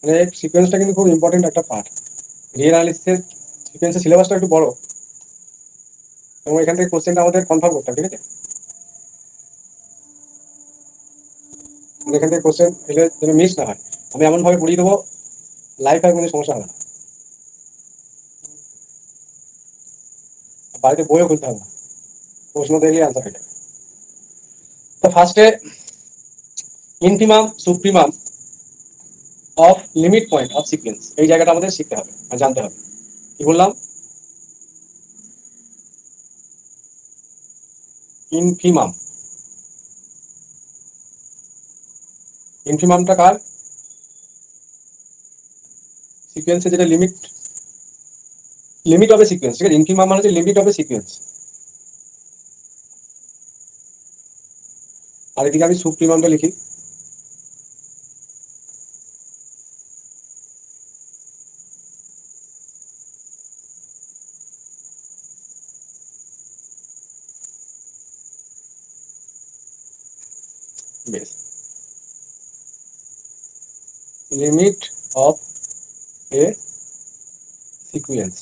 মানে সিকোয়েন্সটা কিন্তু খুব ইম্পর্টেন্ট একটা পার্ট। রিয়েল অ্যানালিসিসের সিকোয়েন্সের সিলেবাসটা একটু বড়, এবং এখান থেকে কোশ্চেনটা আমাদের কনফার্ম করতে হবে, ঠিক আছে? এখান থেকে কোশ্চেন এলে যেন মিস না হয়। আমি এমন ভাবে পড়িয়ে দেবো, লাইফ আর কোনো সমস্যা হবে না, বাড়িতে বইও খুলতে হবে না, প্রশ্ন দেখলে আনসার হয়ে যাবে। তো ফার্স্টে infimum supremum of limit point of sequence, এই জায়গাটা আমাদের শিখতে হবে আর জানতে হবে। কি বললাম? ইনফিমাম, ইনফিমামটা কার? সিকোয়েন্সে যেটা limit, limit of a sequence, ঠিক আছে? ইনফিমাম মানে হচ্ছে লিমিট অফ এ সিকোয়েন্স। আর এদিকে আমি সুপ্রিমামটা লিখি। বেশ, লিমিট অফ এ সিকোয়েন্স,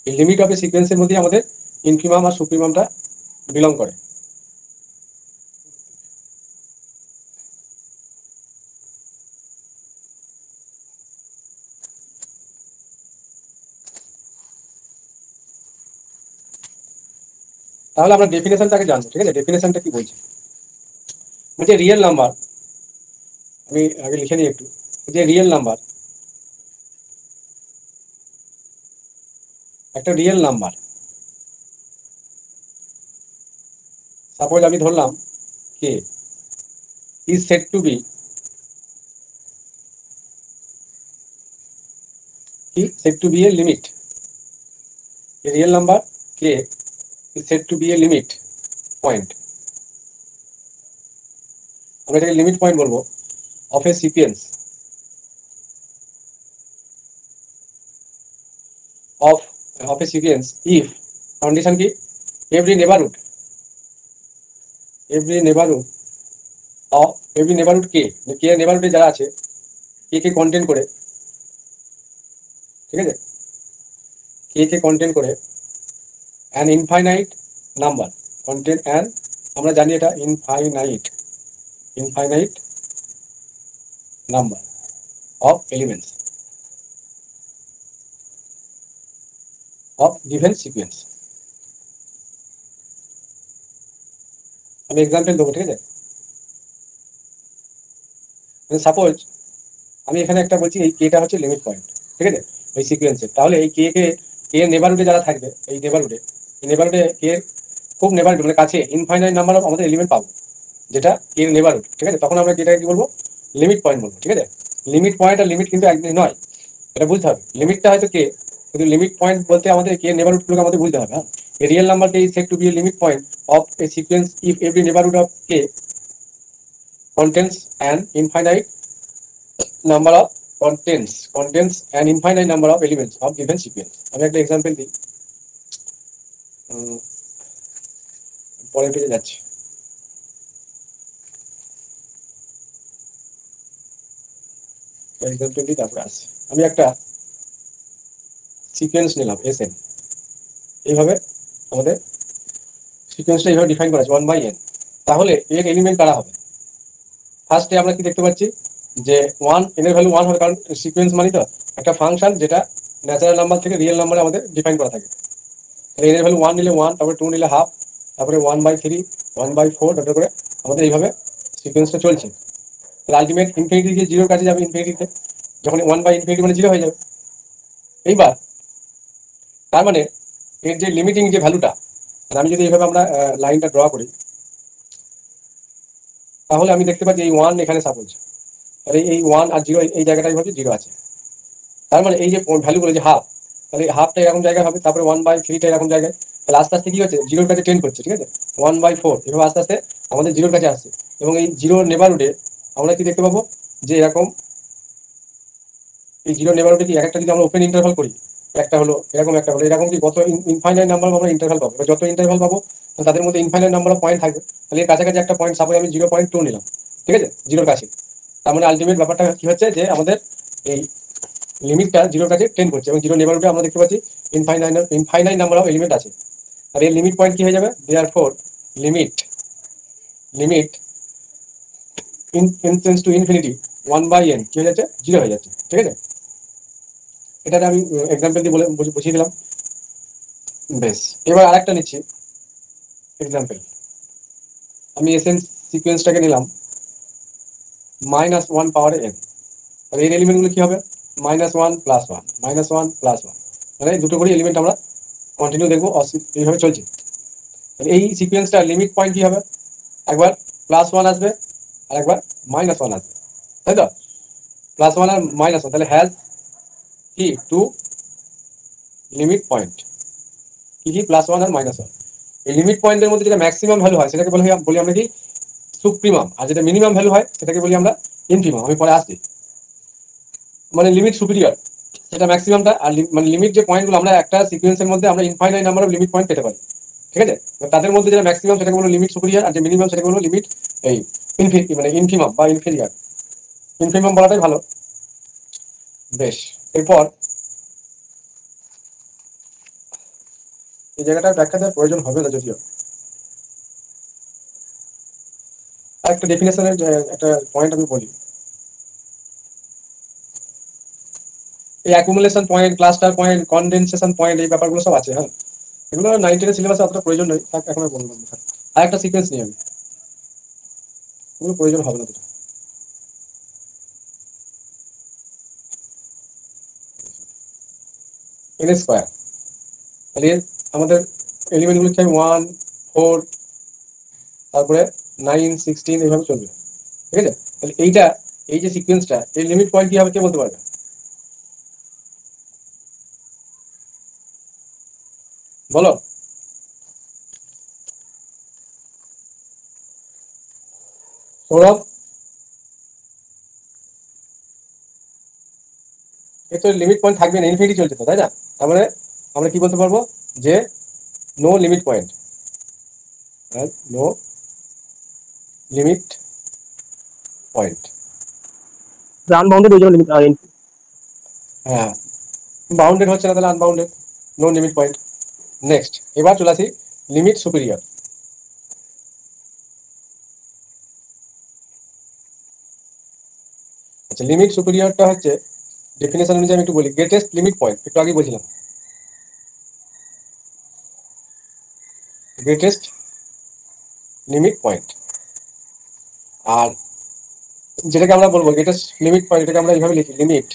এই লিমিট অফ এ সিকোয়েন্সের মধ্যে আমাদের ইনফিমাম আর সুপ্রিমামটা বিলং করে। তাহলে আমরা ডেফিনেশনটাকে জানবো, ঠিক আছে? ডেফিনেশনটা কি বলছে? বলছে রিয়েল নাম্বার, আমি আগে লিখে নিই একটু, যে রিয়েল নাম্বার, একটা রিয়েল নাম্বার, সাপোজ আমি ধরলাম k is said to be, কি said to be a limit, a real number k is said to be a limit point, আমরা এটাকে লিমিট পয়েন্ট বলবো, of a sequence of of a sequence if, condition কি? Every neighbourhood, every neighbourhood of, every neighbourhood কে, কে নেবারহুডে যারা আছে কে কে কন্টেন্ট করে, ঠিক আছে? কে কে কন্টেন্ট করে an infinite number, contain an, আমরা জানি এটা infinite, infinite number of elements of given sequence. আমি এক্সাম্পল দেবো, ঠিক আছে? সাপোজ আমি এখানে একটা বলছি এই কেটা হচ্ছে লিমিট পয়েন্ট, ঠিক আছে, এই সিকোয়েন্সের। তাহলে এই কে কে, কে নেবারহুডে যারা থাকবে, এই নেবারহুডে, এই নেবারহুডে কে খুব নেবারহুড মানে কাছে ইনফাইনাইট নাম্বার অফ আমাদের এলিমেন্ট পাবো, যেটা কে নেবারহুড, ঠিক আছে? তখন আমরা যেটাকে কি বলবো? লিমিট পয়েন্ট বলবো, ঠিক আছে? লিমিট পয়েন্ট আর লিমিট কিন্তু একদিন নয়, এটা বুঝতে হবে। লিমিটটা হয়তো কে, কিন্তু লিমিট পয়েন্ট বলতে আমাদের কে নেবারহুড গুলোকে আমাদের বুঝতে হবে। হ্যাঁ, a real number k is said to be a limit point of a sequence if every neighbourhood of k contains an infinite number of contains an infinite number of elements of given sequence। আমি একটা example দিই, পরের পেজে যাচ্ছি। Example দিই, তারপরে আসছি। আমি একটা সিকোয়েন্স নিলাম এস এন, এইভাবে আমাদের সিকোয়েন্সটা এইভাবে ডিফাইন করা আছে 1/n। তাহলে এর এলিমেন্ট কারা হবে? ফার্স্টে আমরা কি দেখতে পাচ্ছি যে ওয়ান, এর ভ্যালু ওয়ান হবে, কারণ সিকোয়েন্স মানে তো একটা ফাংশন যেটা ন্যাচারাল নাম্বার থেকে রিয়েল নাম্বারে আমাদের ডিফাইন করা থাকে। এর ভ্যালু ওয়ান নিলে ওয়ান, তারপরে টু নিলে হাফ, তারপরে 1/3, 1/4, তারপরে করে আমাদের এইভাবে সিকোয়েন্সটা চলছে। আলটিমেট ইনফিনিটি গিয়ে জিরোর কাছে যাবে, ইনফিনিটিতে যখন 1/∞ মানে জিরো হয়ে যাবে। এইবার তার মানে এর যে লিমিটিং যে ভ্যালুটা, আমি যদি এইভাবে আমরা লাইনটা ড্র করি, তাহলে আমি দেখতে পাচ্ছি এই ওয়ান এখানে সাপোজ, তাহলে এই ওয়ান আর জিরো এই জায়গাটাই ভাবে জিরো আছে। তার মানে এই যে ভ্যালুগুলো যে হাফ, তাহলে হাফটা এরকম জায়গায় হবে, তারপরে 1/3টা এরকম জায়গায়, তাহলে আস্তে আস্তে কি হচ্ছে জিরোর কাছে টেন করছে, ঠিক আছে? 1/4 এভাবে আস্তে আস্তে আমাদের জিরোর কাছে আসছে। এবং এই জিরোর নেবারহুডে আমরা কি দেখতে পাবো যে এরকম, এই জিরো নেবারহুডে কি একটা যদি আমরা ওপেন ইন্টারভাল করি, একটা হলো এরকম, একটা হলো এরকম, কি কত ইনফাইনাইট নাম্বার আমরা ইন্টারভাল পাবো, যত ইন্টারভাল পাবো তাদের মধ্যে ইনফাইনাইট নাম্বার অফ পয়েন্ট থাকবে। তাহলে এর কাছাকাছি একটা পয়েন্ট সাপোজ আমি 0.2 নিলাম, ঠিক আছে, জিরোর কাছে। তার মানে আলটিমেট ব্যাপারটা কি হচ্ছে যে আমাদের এই লিমিটটা জিরোর কাছে টেন্ড করছে এবং জিরো নেবারহুডে আমরা দেখতে পাচ্ছি ইনফাইনাইট নাম্বার অফ এলিমেন্ট আছে। আর এর লিমিট পয়েন্ট কি হয়ে যাবে, therefore limit limit n tends to infinity 1/n কি হয়ে যাচ্ছে, জিরো হয়ে যাচ্ছে। ঠিক আছে, এটা আমি এক্সাম্পল দিয়ে বলে বুঝিয়ে দিলাম। বেশ, এবার আরেকটা নিচ্ছি এক্সাম্পল। আমি এসএন সিকোয়েন্সটাকে নিলাম -1 পাওয়ারে n। তাহলে এর এলিমেন্টগুলো কি হবে, -1 +1 -1 +1, মানে দুটো করে এলিমেন্ট আমরা কন্টিনিউ দেখবো, এইভাবে চলছে। এই সিকোয়েন্সটার লিমিট পয়েন্ট কি হবে, একবার +1 আসবে আর একবার -1 আসবে, তাই তো? +1 আর -1, তাহলে হ্যাজ কি টু লিমিট পয়েন্ট, কি কি, +1 আর -1। এই লিমিট পয়েন্টের মধ্যে যেটা ম্যাক্সিমাম ভ্যালু হয় সেটাকে বলি আমরা কি, সুপ্রিমাম, আর যেটা মিনিমাম ভ্যালু হয় সেটাকে বলি আমরা ইনফিমাম। আমি পরে আসছি, মানে লিমিট সুপিরিয়র সেটা ম্যাক্সিমামটা, আর মানে লিমিট যে পয়েন্টগুলো আমরা একটা সিকোয়েন্সের মধ্যে আমরা infinite number of limit point পেতে পারি। ঠিক আছে, তাদের মধ্যে যেটা ম্যাক্সিমাম সেটাকে বলবো লিমিট সুপিরিয়র, আর যে মিনিমাম সেটাকে বলবো লিমিট এই মানে ইনফিমাম বা ইনফেরিয়ার। ইনফিমাম বলাটাই ভালো। বেশ, এরপর এই জায়গাটার ব্যাখ্যা দেওয়ার প্রয়োজন হবে না যদিও, আর একটা ডেফিনেশনের একটা পয়েন্ট আমি বলি। এই accumulation point, cluster point, condensation point, এই ব্যাপারগুলো সব আছে। হ্যাঁ, এগুলো 9-10 সিলেবাসে অতটা প্রয়োজন নেই, থাক এখন বলবো। আর একটা সিকোয়েন্স নিই আমি, এগুলো প্রয়োজন হবে না। n স্কোয়ার, তাহলে আমাদের এলিমেন্টগুলো কি, 1, 4, তারপরে 9, 16 এইভাবে চলবে। ঠিক আছে, তাহলে এই যে সিকোয়েন্সটা, এই লিমিট পয়েন্ট কি হবে কে বলতে পারবে, বলো? সৌরভ, এর তো লিমিট পয়েন্ট থাকবে না, ইনফিনিটি চলছে তো, তাই না? তার মানে আমরা কি বলতে পারবো, যে no limit point, no limit point. Unbounded ওই জন্য লিমিট। হ্যাঁ, বাউন্ডেড হচ্ছে না, তাহলে unbounded, no limit point. Next, এবার চলে আসি লিমিট সুপিরিয়র। আচ্ছা, লিমিট সুপিরিয়রটা হচ্ছে ডেফিনেশন অনুযায়ী আমি একটু বলি, গ্রেটেস্ট লিমিট পয়েন্ট, একটু আগে বলছিলাম, গ্রেটেস্ট লিমিট পয়েন্ট। আর যেটাকে আমরা বলবো গ্রেটেস্ট লিমিট পয়েন্ট, এটাকে আমরা এইভাবে লিখি, limit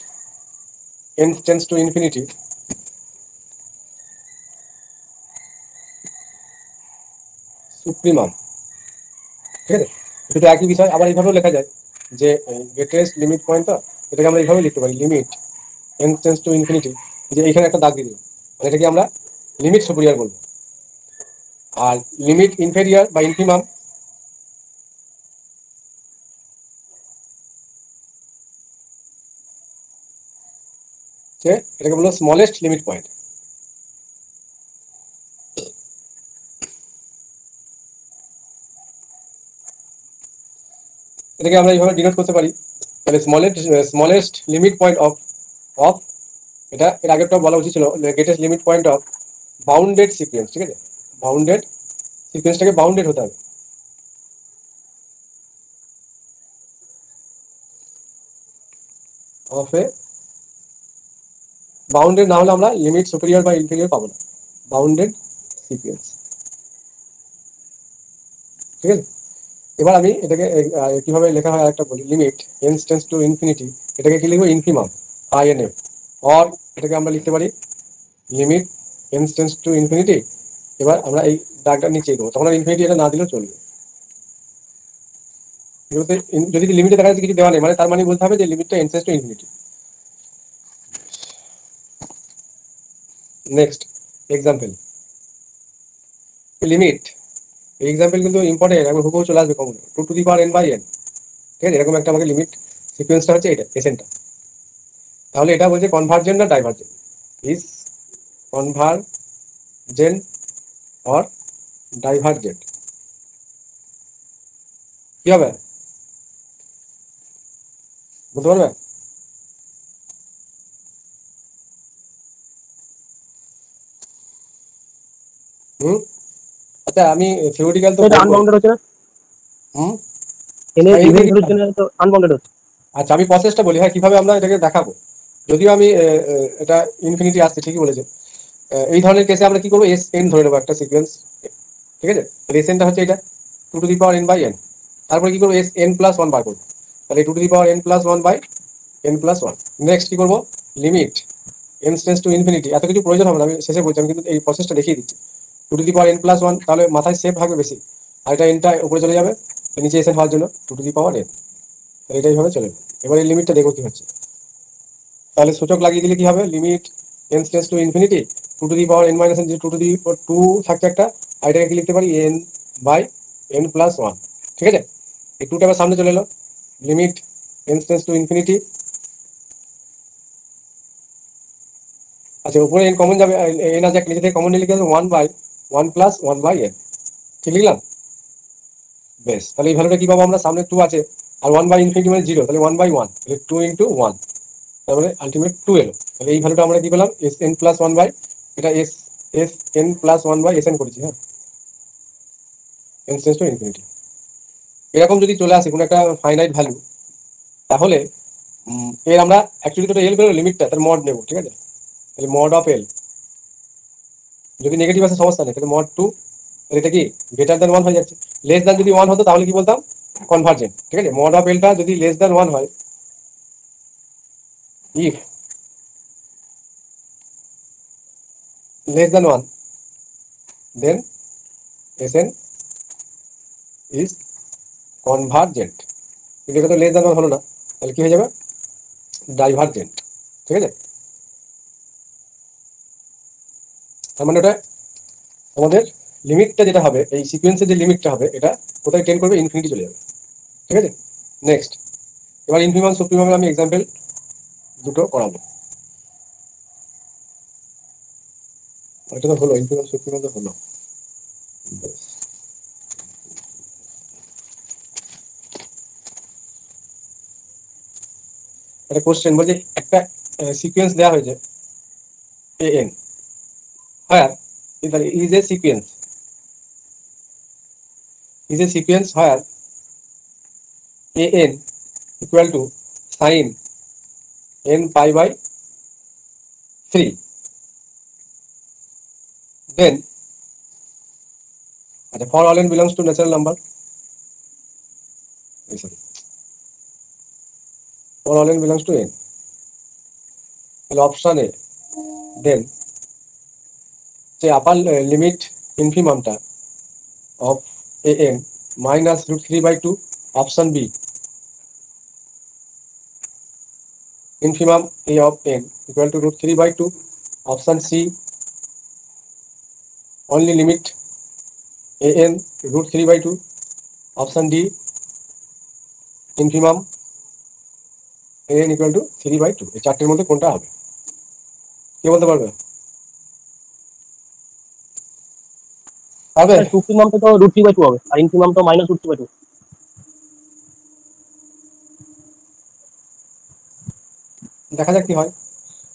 n tends to infinity supremum. ঠিক আছে, এটা একই বিষয়, আবার এইভাবেও লেখা যায় যে গ্রেটেস্ট লিমিট পয়েন্ট, তো এটাকে আমরা এইভাবে লিখতে পারি, limit n tends to infinity, যে এখানে একটা দাগ দিয়ে দিলাম, মানে এটাকে আমরা লিমিট সুপিরিয়র বলবো। আর লিমিট ইনফেরিয়র বা ইনফিমাম, যে এটাকে বলবো স্মলেস্ট লিমিট পয়েন্ট। এটাকে আমরা এইভাবে ডিনোট করতে পারি, তাহলে smallest limit point of of এটা এর আগেরটা বলা উচিত ছিল, greatest limit point of bounded sequence. ঠিক আছে, বাউন্ডেড সিকোয়েন্সটাকে বাউন্ডেড হতে হবে, অফ এ বাউন্ডেড না হলে আমরা লিমিট সুপিরিয়র বা ইনফেরিয়র পাবো না, বাউন্ডেড সিকোয়েন্স। ঠিক আছে, এবার আমি এটাকে কিভাবে লেখা হয় একটা বলি, limit n tends to infinity, এটাকে কি লিখবো, ইনফিমাম INF, অর এটাকে আমরা লিখতে পারি limit n tends to infinity. এবার আমরা এই দাগটা নিচে দেবো, তখন ইনফিনিটি এটা না দিলেও চলবে। এগুলোতে যদি লিমিটে দেখা যাচ্ছে কিছু দেওয়া নেই, মানে তার মানে বলতে হবে যে লিমিটটা n tends to infinity. Next example, limit, এই এক্সাম্পল কিন্তু ইম্পর্টেন্ট, এখন হুবহু চলে আসবে কমন, 2n/n। ঠিক আছে, এরকম একটা আমাকে লিমিট সিকোয়েন্সটা হচ্ছে এটা, এসেনটা। তাহলে এটা বলছে কনভার্জেন্ট না divergent, is convergent or divergent, কি হবে বলতে পারবে? হুম, আচ্ছা আমি থিওরিটিক্যাল তো এটা বলবো। আনবাউন্ডেড হচ্ছে না, হুম, এনে ইভেন্ট ইনফিনিটি। হচ্ছে না, তো আনবাউন্ডেড হচ্ছে। আচ্ছা আমি প্রসেসটা বলি, হ্যাঁ কিভাবে আমরা এটাকে দেখাবো। যদিও আমি এটা ইনফিনিটি আসছে ঠিকই বলেছে। এই ধরনের কেসে আমরা কি করবো, এস এন ধরে নেবো একটা সিকোয়েন্স, ঠিক আছে। তাহলে এস এনটা হচ্ছে এটা 2 টু দি পাওয়ার n/n। তারপরে কি করবো, এস এন প্লাস ওয়ান বার করবো। তাহলে 2 two the power n+1/n+1। Next কি করবো, limit n tends to infinity. এত কিছু প্রয়োজন হবে না, আমি শেষে বলছি, আমি কিন্তু এই প্রসেসটা দেখিয়ে দিচ্ছি। 2 টু দি পাওয়ার n+1, তাহলে মাথায় সেভ থাকবে বেশি, আর এটা এনটা উপরে চলে যাবে নিচে এসে হওয়ার জন্য 2 টু দি পাওয়ার n। এটা এইভাবে চলে যাবে। এবার এই লিমিটটা দেখো কি হচ্ছে। তাহলে সূচক লাগিয়ে দিলে কি হবে, limit n tends to infinity 2 two the power n-n, যে 2 থাকছে একটা, আর এটাকে কি লিখতে পারি, n/n+1। ঠিক আছে, এই টুটা আবার সামনে চলে এলো, limit n tends to infinity. আচ্ছা উপরে n কমন যাবে, n আছে একটা, নিচে থেকে কমন নিয়ে লিখে 1/1+1/n। ঠিক লিখলাম, বেশ। তাহলে এই ভ্যালুটা কি পাবো আমরা, সামনে 2 আছে, আর 1/ইনফিনিটি মানে 0, তাহলে 1/1, তাহলে 2 × 1, তারপরে আলটিমেট 2 এলো। তাহলে এই ভ্যালুটা আমরা কি পেলাম, S n plus one by, এটা এস এন প্লাস 1/SN করেছি, হ্যাঁ, এন টেন্ডস টু ইনফিনিটি। এরকম যদি চলে আসে কোনো একটা ফাইনাইট ভ্যালু, তাহলে এর আমরা অ্যাকচুয়ালি তো এল বেরোলো লিমিটটা, তার মড নেবো, ঠিক আছে। তাহলে মড অফ এল, যদি নেগেটিভ আসে সমস্যা নেই, তাহলে মড 2, তাহলে এটা কি গ্রেটার দ্যান 1 হয়ে যাচ্ছে। লেস দ্যান যদি 1 হতো তাহলে কি বলতাম, কনভার্জেন্ট। ঠিক আছে, মড অফ এলটা যদি লেস দ্যান 1 হয়, if less than 1, then Sn is convergent। কিন্তু এটা তো less than 1 হলো না, তাহলে কি হয়ে যাবে, ডাইভার্জেন্ট। ঠিক আছে, তার মানে ওটা আমাদের লিমিটটা যেটা হবে, এই সিকোয়েন্সের যে লিমিটটা হবে, এটা কোথায় টেন্ড করবে, ইনফিনিটি চলে যাবে। ঠিক আছে, নেক্সট। এবার ইনফিমাম সুপ্রিমামের আমি এক্সাম্পল দুটো করাবো। এটা তো হলো, ইনফিমাম সুপ্রিমাম তো হলো। বেশ। একটা কোশ্চেন বলছে, একটা সিকোয়েন্স দেওয়া হয়েছে an, where is a sequence where an equal to sin n pi by 3, then for all n belongs to natural number, sorry, for all n belongs to n, তাহলে option A, then যে upper limit ইনফিমামটা of a n -√3/2, option B infimum a of n equal to √3/2, option C only limit a n √3/2, option D infimum a n equal to 3/2। এই চারটের মধ্যে কোনটা হবে, কে বলতে পারবে? পারবে? সুপ্রিমামটা তো √3/2 হবে, আর ইনফিমাম তো -√3/2। দেখা যাক কি হয়।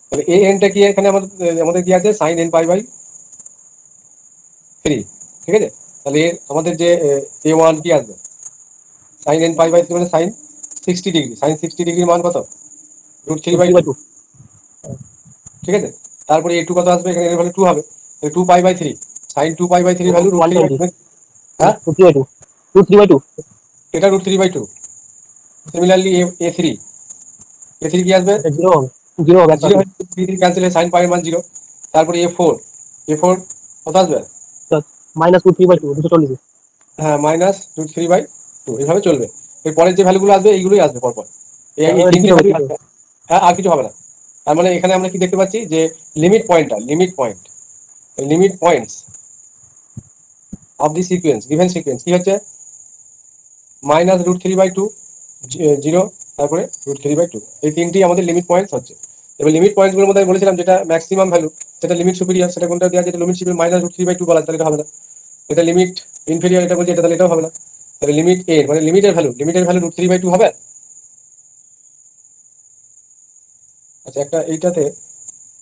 তাহলে এ এনটা কি, এখানে আমাদের আমাদের কি আছে, সাইন n pi/3। ঠিক আছে, তাহলে আমাদের যে a1 কি আসবে, সাইন n pi/3 মানে সাইন 60 ডিগ্রি, সাইন 60 ডিগ্রির মান কত, √3/2। √3/2। ঠিক আছে, তারপরে a2 কত আসবে, এখানে এর ভ্যালু 2 হবে, তাহলে 2 pi/3, সাইন 2 pi/3 ভ্যালু √3/2। 120। হ্যাঁ, √3/2। √3/2। এটা √3/2। সিমিলারলি a3, a3 কি আসবে, এটা 0 হবে, 0 হবে একটা 0 আছে। হয়ে ক্যান্সেল হয়ে সাইন পাই এর মান 0। তারপরে a4 কত আসবে, -√3/2, 240। হ্যাঁ -√3/2, এইভাবে চলবে। এর পরের যে ভ্যালুগুলো আসবে এইগুলোই আসবে পরপর, এই তিনটে রিপিট হবে, ভ্যালু রিপিট হবে। আসবে। হ্যাঁ, আর কিছু হবে না। তার মানে এখানে আমরা কি দেখতে পাচ্ছি, যে limit points of the sequence, given sequence কি হচ্ছে, -√3/2, 0, তারপরে √3/2, এই তিনটি আমাদের লিমিট পয়েন্টস হচ্ছে। এবার লিমিট পয়েন্টস গুলোর মধ্যে আমি বলেছিলাম যেটা ম্যাক্সিমাম ভ্যালু, সেটা লিমিট সুপিরিয়র, সেটা কোনটা দেওয়া, যেটা লিমিট সুপিরিয়র -√3/2 বলা, তাহলে এটা হবে না। এটা লিমিট ইনফেরিয়র, এটা বলছি, এটা তাহলে এটাও হবে না। তাহলে লিমিট এ মানে লিমিটের ভ্যালু √3/2 হবে। আচ্ছা, একটা এইটাতে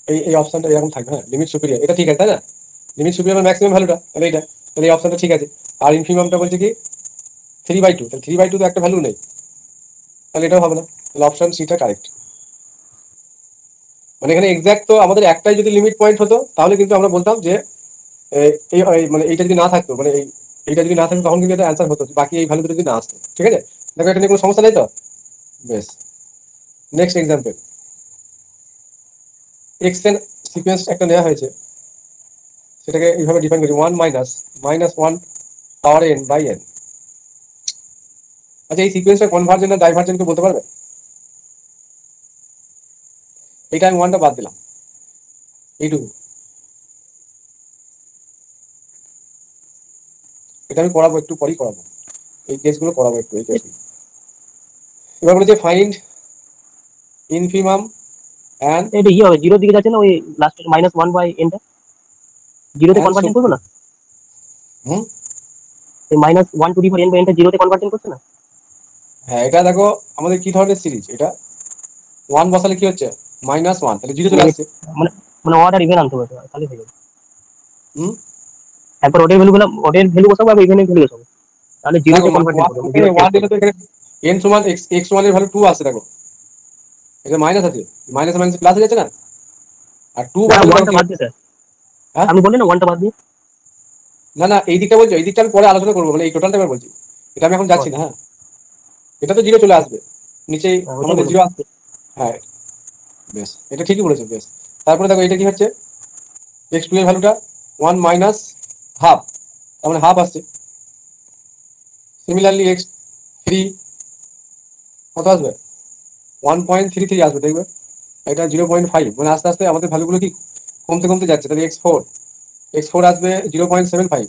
এই এই অপশনটা এরকম থাকবে, হ্যাঁ লিমিট সুপিরিয়র, এটা ঠিক আছে তাই না। লিমিট সুপ্রিমাম ম্যাক্সিমাম ভ্যালুটা, তাহলে এইটা, তাহলে এই অপশনটা ঠিক আছে। আর ইনফিমামটা বলছে কি 3/2, তাহলে 3/2 তো একটা ভ্যালু নেই, তাহলে এটাও হবে না, তাহলে অপশন সিটা কারেক্ট। মানে এখানে এক্সাক্ট তো আমাদের একটাই যদি লিমিট পয়েন্ট হতো তাহলে কিন্তু আমরা বলতাম যে মানে এইটা যদি না থাকতো, মানে এইটা যদি না থাকতো তখন কিন্তু এটা অ্যান্সার হতো, বাকি এই ভ্যালু যদি না আসতো। ঠিক আছে, দেখো এটা নিয়ে কোনো সমস্যা নেই তো। বেশ, নেক্সট এক্সাম্পল, এক্সটেন্ড সিকোয়েন্স একটা নেওয়া হয়েছে, সেটাকে এইভাবে ডিফাইন করি 1 minus -1 power n by n। আচ্ছা, এই সিকোয়েন্সটা কনভার্জেন্ট না ডাইভার্জেন্ট কে বলতে পারবে? এইটা আমি 1টা বাদ দিলাম, এইটুকু। এটা আমি করাবো, একটু পরেই করাবো, এই কেসগুলো করাবো একটু, এই কেসগুলো। এবার বলেছে ফাইন্ড ইনফিমাম অ্যান্ড এটা ইয়ে হবে, জিরোর দিকে যাচ্ছে না, ওই লাস্টের -1/nটা জিরোতে অ্যান্ড কনভার্টেন্ট করবে না? হুম, এই -1/n/n টা জিরোতে কনভার্টেন্ট করছে না? হ্যাঁ, এটা দেখো আমাদের কি ধরনের সিরিজ, এটা 1 বসালে কি হচ্ছে -1, তাহলে 0 চলে নেগেটিভ, আসছে। মানে মানে অর্ডার ইভেন আনতে হবে, তাহলে হয়ে যাবে। হুম, একবার ওদের ভ্যালু বসাবো, আর ইভেনের ভ্যালু বসাবো, তাহলে দেখো জিরোতে কনভার্টেন্ট করবে, জিরো চেঞ্জ 1 দিলে করবে। তো এখানে n সমান x1 এর ভ্যালু 2 আসছে, দেখো এটা মাইনাস আছে, মাইনাস মাইনাস প্লাস হয়ে যাচ্ছে না, আর 2 না, বসালে দেখো ওয়ানটা কি বাদ হচ্ছে। দিয়ে স্যার, হ্যাঁ, আপনি বললেন না ওয়ানটা বাদ দিয়ে। না না, এই দিকটা বলছো, এই দিকটা আমি পরে আলোচনা করবো, মানে এই টোটালটা আমি বলছি, এটা আমি এখন যাচ্ছি না। হ্যাঁ, এটা তো 0 চলে আসবে, নিচে ওটাই আমাদের বলুন। 0 আসবে। হ্যাঁ, বেশ, এটা ঠিকই বলেছো, বেশ। তারপরে দেখো এটা কি হচ্ছে, x2 এর ভ্যালুটা 1 মাইনাস হাফ, তার মানে হাফ আসছে। সিমিলারলি x3 কত আসবে, 1.33 আসবে, দেখবে এটা 0.5, মানে আস্তে আস্তে আমাদের ভ্যালুগুলো কি কমতে কমতে যাচ্ছে। তাহলে x4 আসবে 0.75,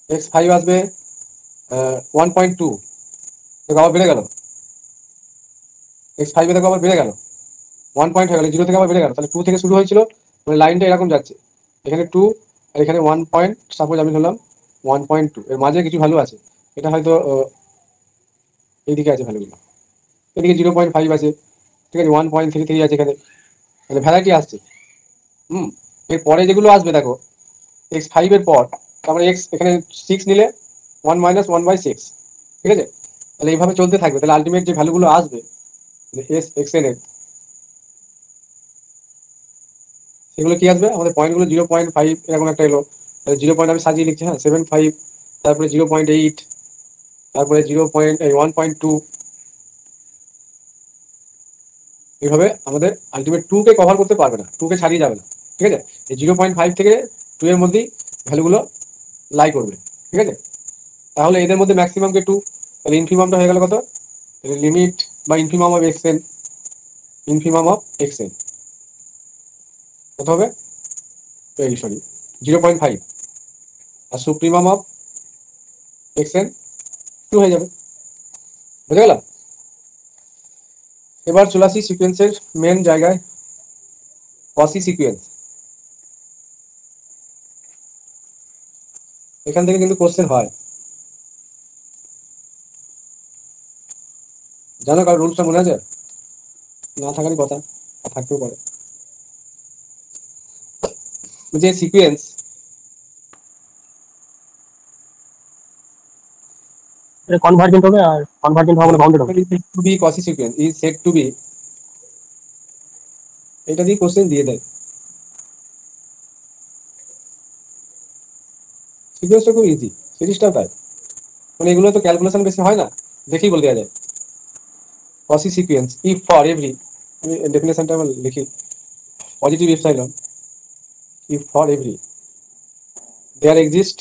x5 আসবে 1.2, দেখো আবার বেড়ে গেল, x5 দেখো আবার বেড়ে গেল 1 হয়ে গেল, 0 থেকে আবার বেড়ে গেল, তাহলে 2 থেকে শুরু হয়েছিল, মানে লাইনটা এরকম যাচ্ছে, এখানে 2 আর এখানে 1 পয়েন্ট, সাপোজ আমি ধরলাম 1.2, এর মাঝে কিছু ভ্যালু আছে, এটা হয়তো এইদিকে আছে ভ্যালুগুলো, এদিকে 0.5 আছে, ঠিক আছে, 1.33 আছে এখানে, মানে ভ্যারাইটি আসছে। হুম, এর পরে যেগুলো আসবে দেখো x5 এর পর, তারপরে এখানে 6 নিলে 1 মাইনাস 1/6, ঠিক আছে, তাহলে এইভাবে চলতে থাকবে, তাহলে আলটিমেট যে ভ্যালুগুলো আসবে xn এর, সেগুলো কি আসবে, আমাদের পয়েন্টগুলো 0.5 এরকম একটা এলো, তাহলে 0 আমি সাজিয়ে লিখছি, হ্যাঁ 7.5, তারপরে 0.8, তারপরে 1.2, এইভাবে আমাদের আলটিমেট 2 কে কভার করতে পারবে না, 2 কে ছাড়িয়ে যাবে না, ঠিক আছে, এই 0.5 থেকে 2 এর মধ্যেই ভ্যালুগুলো লাই করবে, ঠিক আছে। তাহলে এদের মধ্যে ম্যাক্সিমাম কে 2, তাহলে ইনফিমামটা হয়ে গেল কত, লিমিট বা infimum of x n, infimum of x n কত হবে, এই সরি 0.5, আর সুপ্রিমাম অফ এক্সএন 2 হয়ে যাবে, বুঝে গেল। এবার চলে আসি সিকোয়েন্সের মেন জায়গায়, কসি সিকোয়েন্স। এখান থেকে কিন্তু কোশ্চেন হয়, জানো কারণ রুলসটা মনে আছে, না থাকারই কথা, আর থাকতেও পারে, যে সিকোয়েন্স এটা কনভার্জেন্ট হবে, আর কনভার্জেন্ট হওয়া মানে বাউন্ডেড হবে। To be Cauchy sequence is said to be, এটা দিয়ে কোশ্চেন দিয়ে দেয়। সিকোয়েন্সটা খুব ইজি, সিরিজটাও তাই, মানে এগুলো তো ক্যালকুলেশন বেশি হয় না, দেখেই বলে দেওয়া যায়। কসি সিকোয়েন্স ইফ ফর এভরি, আমি ডেফিনেশনটা আবার লিখি, positive epsilon, if for every there exist,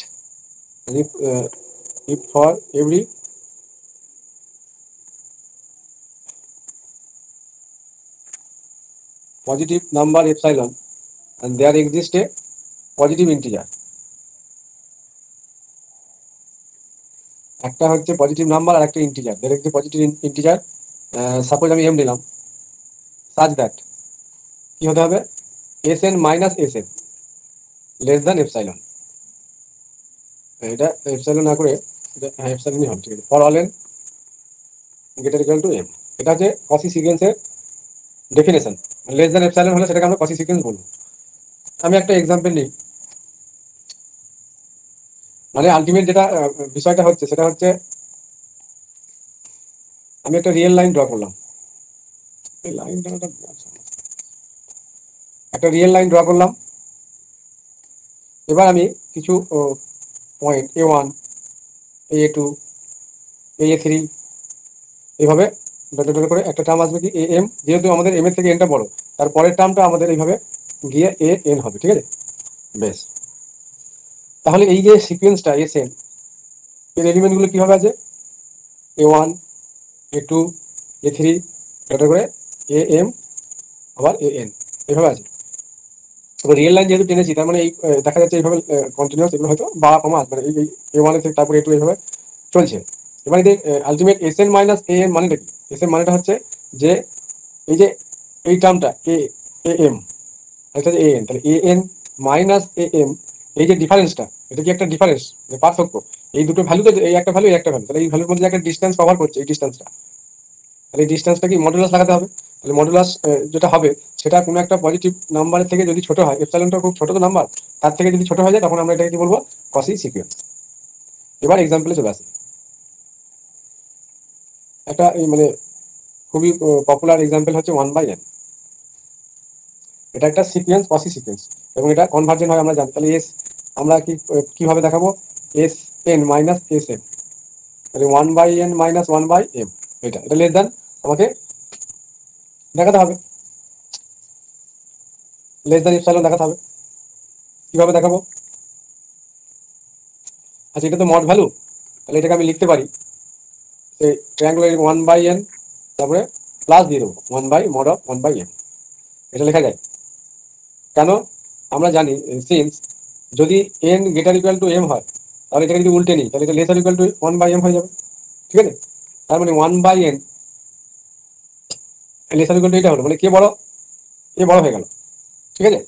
if for every positive number epsilon and there exists a positive integer, একটা হচ্ছে পজিটিভ নাম্বার আর একটা integer, there is a positive integer, suppose আমি m নিলাম, such that কি হতে হবে, sn minus sn less than epsilon, এটা epsilon না করে এটা হ্যাঁ এপসাইলনই হবে, ঠিক আছে, for all n greater equal to m, এটা হচ্ছে কসি সিকোয়েন্সের ডেফিনেশন, লেস দ্যান এপসাইলন হলে সেটাকে আমরা কসি সিকোয়েন্স বলবো। আমি একটা এক্সাম্পল নিই, মানে আলটিমেট যেটা বিষয়টা হচ্ছে সেটা হচ্ছে আমি একটা রিয়েল লাইন ড্র করলাম, এই লাইনটা একটা রিয়েল লাইন ড্র করলাম। এবার আমি কিছু পয়েন্ট A1, A2, A3 এইভাবে ডট ডট করে একটা টার্ম আসবে কি AM, যেহেতু আমাদের M এর থেকে এনটা বড়, তার পরের টার্মটা আমাদের এইভাবে গিয়ে AN হবে, ঠিক আছে? বেশ, তাহলে এই যে সিকোয়েন্সটা SN এর এলিমেন্টগুলো কিভাবে আছে, A1, A2, A3 ডট করে AM আবার AN এইভাবে আছে। এবার রিয়েল লাইন যেহেতু টেনেছি, তার মানে এই দেখা যাচ্ছে এইভাবে কন্টিনিউয়াস, এগুলো হয়তো বা কমা মানে এই A1 এর থেকে তারপরে A2 এইভাবে চলছে। এবার এদের আলটিমেট SN মাইনাস AM মানেটা কি? SN মানেটা হচ্ছে যে এই যে এই টার্মটা AM, এটা যে AN, তাহলে AN মাইনাস AM, এই যে ডিফারেন্সটা, এটা কি একটা ডিফারেন্স, পার্থক্য, এই দুটো ভ্যালু তো, এই একটা ভ্যালু এই একটা ভ্যালু, তাহলে এই ভ্যালুর মধ্যে একটা ডিস্টেন্স কভার করছে, এই ডিস্টেন্সটা, তাহলে এই ডিস্টেন্সটা কি মডুলাস লাগাতে হবে। তাহলে মডুলাস যেটা হবে সেটা কোনো একটা পজিটিভ নাম্বারের থেকে যদি ছোট হয়, এপসাইলনটা খুব ছোট তো নাম্বার, তার থেকে যদি ছোট হয়ে যায় তখন আমরা এটাকে কি বলবো, কসি সিকোয়েন্স। এবার এক্সাম্পলে চলে আসি, একটা এই মানে খুবই পপুলার এক্সাম্পল হচ্ছে 1/n। এটা একটা সিকোয়েন্স, কসি সিকোয়েন্স, এবং এটা কনভার্জেন্ট হয় আমরা জানি। তাহলে এস আমরা কিভাবে দেখাবো, SN মাইনাস SM, তাহলে 1/n মাইনাস 1/m, এটা লেস দেন আমাকে দেখাতে হবে, লেস দেন ইপসাইলন দেখাতে হবে। কিভাবে দেখাবো, আচ্ছা এটা তো মড ভ্যালু, তাহলে এটাকে আমি লিখতে পারি এই ট্রায়াঙ্গুলার 1/n, তারপরে প্লাস দিয়ে দেবো 1/mod অফ 1/m, এটা লেখা যায়। কেন, আমরা জানি সিন্স যদি n greater equal to m হয়, তাহলে এটাকে যদি উল্টে নিই তাহলে এটা লেসার ইকুয়াল টু 1/m হয়ে যাবে, ঠিক আছে? তার মানে 1/n লেসার ইকুয়াল টু এটা হলো, মানে কে বড়, এ বড় হয়ে গেল, ঠিক আছে?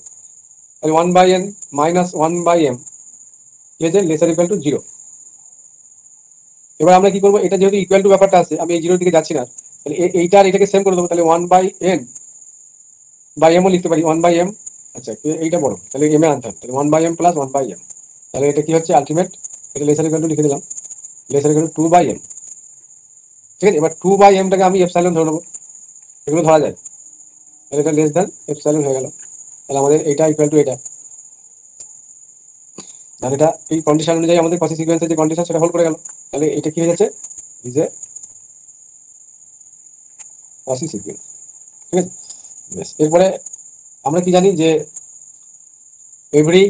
তাহলে 1/n মাইনাস 1/m কি হয়েছে, লেসার ইকুয়াল টু 0। এবার আমরা কি করবো, এটা যেহেতু ইকুয়াল টু ব্যাপারটা আছে, আমি এই জিরোর দিকে যাচ্ছি না, তাহলে এইটা আর এটাকে সেম করে দেবো, তাহলে 1/n/m ও লিখতে পারি 1/m। আচ্ছা এইটা বড়, তাহলে m এ আনতে হবে, তাহলে 1/m প্লাস 1/m, তাহলে এটা কি হচ্ছে আলটিমেট, এটা লেসার ইকুয়াল টু লিখে দিলাম, লেসার ইকুয়াল টু 2/m, ঠিক আছে? এবার 2/mটাকে আমি এপসাইলন ধরে নেবো, এগুলো ধরা যায়, তাহলে এটা লেস দেন এপসাইলন হয়ে গেল, তাহলে আমাদের এটা ইকুয়াল টু এটা, তাহলে এটা এই কন্ডিশন অনুযায়ী আমাদের কসি সিকোয়েন্সের যে কন্ডিশন সেটা হোল্ড করে গেল, তাহলে এটা কি হয়ে যাচ্ছে, ইজ এ কসি সিকোয়েন্স, ঠিক আছে? বেশ, এরপরে আমরা কি জানি যে এভরি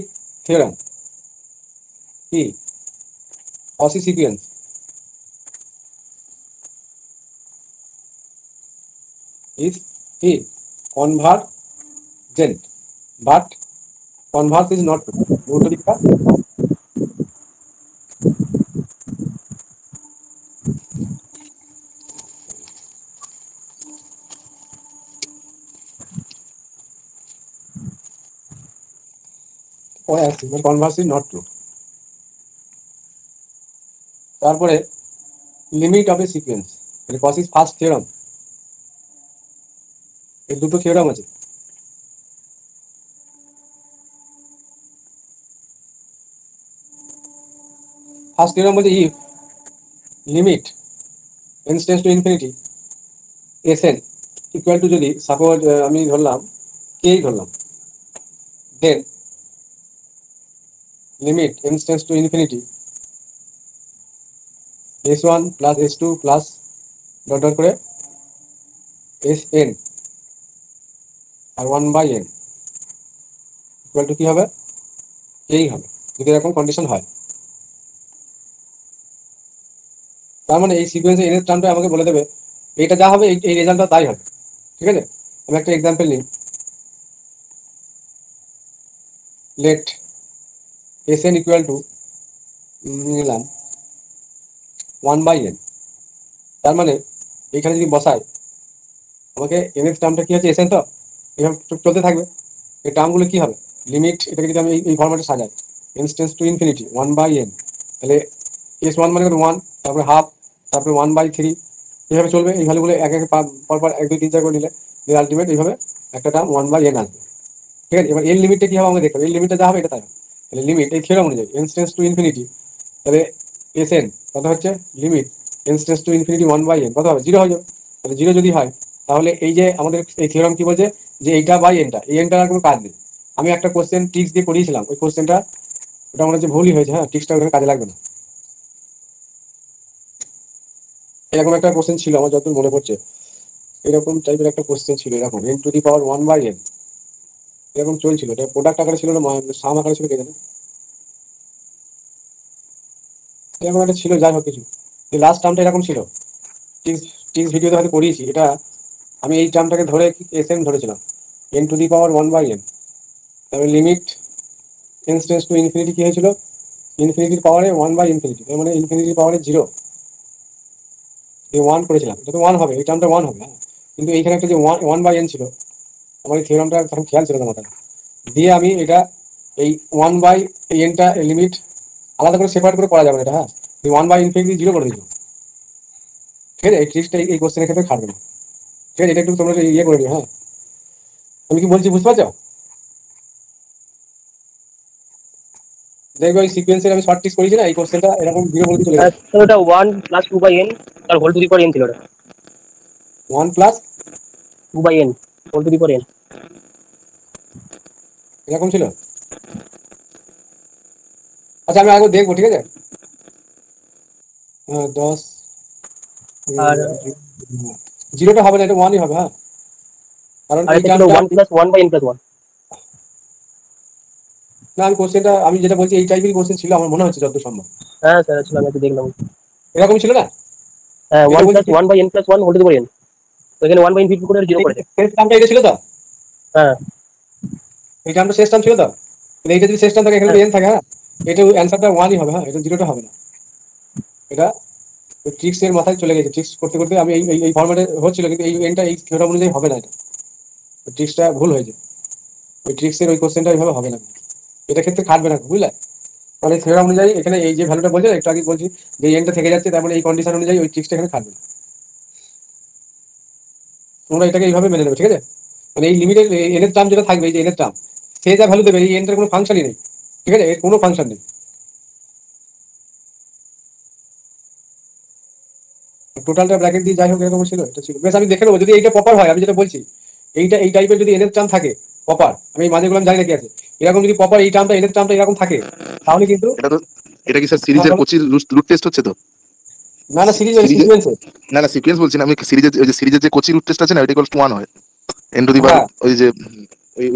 থিওরাম কি কসি সিকোয়েন্স ইজ কি convergent, but converse is not true. উল্টো দিকটা পরে আসছে, কনভার্স ইজ নট ট্রু। তারপরে লিমিট অফ এ সিকোয়েন্স, মানে কসিস ফার্স্ট থিওরাম, এর দুটো থিওরাম আছে। ফার্স্ট থিওরাম বলছে if limit n tends to infinity Sn equal to, যদি সাপোজ আমি ধরলাম কেই ধরলাম, then limit n tends to infinity S1 plus S2 plus dot dot করে Sn আর 1/n ইকুয়াল টু কি হবে, এই হবে, যদি এরকম কন্ডিশন হয়। তার মানে এই সিকোয়েন্সে এর টার্মটা আমাকে বলে দেবে এটা যা হবে এই রেজাল্টটা তাই হবে, ঠিক আছে? আমি একটা এক্সাম্পল নিই, লেট Sn ইকুয়াল টু নিলাম 1/n, তার মানে এখানে যদি বসাই আমাকে n এর টার্মটা কি হচ্ছে Sn, তো এভাবে চলতে থাকবে। এই টার্মগুলো কি হবে, লিমিট, এটাকে যদি আমি এই ফরম্যাটে সাজাই, n tends to infinity 1/n, তাহলে S1 মানে 1, তারপরে হাফ, তারপরে 1/3, এইভাবে চলবে। এই ভ্যালুগুলো এক এক পরপর 1 2 3 4 করে নিলে আলটিমেট এইভাবে একটা টার্ম 1/n আসবে। ঠিক আছে। এবার এর লিমিটটা কি হবে আমাকে দেখতে হবে, এর লিমিটটা যা হবে এটা তাই হবে। তাহলে লিমিট এই থিওরাম অনুযায়ী n টেন্ডস টু ইনফিনিটি, তাহলে Sn কত হচ্ছে, limit n tends to infinity 1/n কত হবে, 0 হয়ে যাবে। তাহলে 0 যদি হয় তাহলে এই যে আমাদের এই থিওরাম কি বলছে যে এইটা বাই এনটা, এই এনটার আর কোনো কাজ নেই। আমি একটা কোশ্চেন ট্রিক্স দিয়ে করিয়েছিলাম, ওই কোশ্চেনটা ওটা মনে হচ্ছে ভুলই হয়েছে, হ্যাঁ ট্রিক্সটা ওখানে কাজে লাগবে না। এরকম একটা কোশ্চেন ছিল আমার যতদূর মনে পড়ছে, এরকম টাইপের একটা কোশ্চেন ছিল, এরকম n⁻1/n এরকম চলছিল। এটা প্রোডাক্ট আকারে ছিল না সাম আকারে ছিল কে জানে, এরকম একটা ছিল। যাই হোক কিছু, লাস্ট টার্মটা এরকম ছিল। টিক্স টিক্স ভিডিওতে হয়তো করিয়েছি এটা। আমি এই টার্মটাকে ধরে Sn ধরেছিলাম, n⁻1/n, তারপরে limit n tends to infinity কি হয়েছিল, ইনফিনিটির পাওয়ারে 1/∞, তার মানে ইনফিনিটির পাওয়ারে 0 1 করেছিলাম, এটা তো 1 হবে, এই টার্মটা 1 হবে, হ্যাঁ। কিন্তু এইখানে একটা যে 1/n ছিল, আমার এই থিওরামটা তখন খেয়াল ছিল না মাথায়, দিয়ে আমি এটা এই 1/nটা লিমিট আলাদা করে সেপারেট করে করা যাবে না এটা, হ্যাঁ। 1/∞ 0 করে দিল, ঠিক আছে। এই ট্রিক্সটা এই কোশ্চেনের ক্ষেত্রে খাটবে না, ঠিক আছে। এটা একটু তোমরা ইয়ে করে নিও, হ্যাঁ। আমি কি বলছি বুঝতে পারছো? দেখবে ওই সিকোয়েন্সের আমি শর্ট ট্রিক্স করেছি না, এই কোশ্চেনটা এরকম 0 বলে দিয়ে চলে গেছে। তো ওটা 1 + 2/n তার whole to the power n ছিল ওটা, 1 plus 2/n whole to the power n। এরকম ছিল। আচ্ছা আমি আগে দেখবো, ঠিক আছে। 10 আর 0টা হবে না, এটা 1ই হবে, হ্যাঁ। কারণ আর এই একটা ছিল টার্মটা 1 + 1/n+1। না, আমি কোশ্চেনটা আমি যেটা বলছি এই টাইপের কোশ্চেন ছিল আমার মনে হচ্ছে যতদূর সম্ভব, হ্যাঁ স্যার ছিল, আমি একটু দেখলাম। এরকম ছিল না, হ্যাঁ, যেটা 1 বলছি + 1/n+1 whole to the power n। তো এখানে 1/∞ করে 0 করেছে। শেষ টার্মটা এটা ছিল তো, হ্যাঁ এই টার্মটা শেষ টার্ম ছিল তো, তাহলে এইটা যদি শেষ টার্ম থাকে এখানে হ্যাঁ। যদি n থাকে, হ্যাঁ, এটা অ্যান্সারটা 1ই হবে, হ্যাঁ। এটা 0টা হবে না, এটা ট্রিক্স এর মাথায় চলে গেছে। ট্রিক্স করতে করতে আমি এই এই ফরম্যাটে হচ্ছিল, কিন্তু এই এনটা এই থিওরাম অনুযায়ী হবে না, এটা ট্রিক্সটা ভুল হয়েছে। ওই ট্রিক্সের ওই কোশ্চেনটা এইভাবে হবে না, এটা ক্ষেত্রে খাটবে না, বুঝলে। মানে থিওরাম অনুযায়ী এখানে এই যে ভ্যালুটা বলছে একটু আগে বলছি, যে এনটা থেকে যাচ্ছে, তার মানে এই কন্ডিশন অনুযায়ী ওই ট্রিক্সটা এখানে খাটবে না। তোমরা এটাকে এইভাবে মেনে নেবে, ঠিক আছে। মানে এই লিমিটেড এনের টার্ম যেটা থাকবে, এই যে এনের টার্ম, সে যা ভ্যালু দেবে এই এনটার কোনো ফাংশনই নেই, ঠিক আছে, এর কোনো ফাংশন নেই। টোটালটা ব্র্যাকেট দিয়ে যাই হোক এরকম ছিল, এটা ছিল বেশ। আমি দেখে নেবো যদি এইটা প্রপার হয়, আমি যেটা বলছি এইটা এই টাইপের যদি এনের টার্ম থাকে প্রপার, আমি এই মাঝেগুলো আমি জানি না কি আছে, এরকম যদি প্রপার এই টার্মটা এনের টার্মটা এরকম থাকে, তাহলে কিন্তু এটা তো, এটা কি স্যার হ্যাঁ সিরিজের বলো। কোচির রুট টেস্ট হচ্ছে তো? না না, সিরিজ সিরিজে, সিকুয়েন্সে। না না সিকোয়েন্স বলছি না আমি, সিরিজের ওই যে সিরিজের যে কোচির রুট টেস্ট আছে না, ওটা ইকুয়ালস টু 1 হয়। n টু দি পাওয়ার হ্যাঁ ওই যে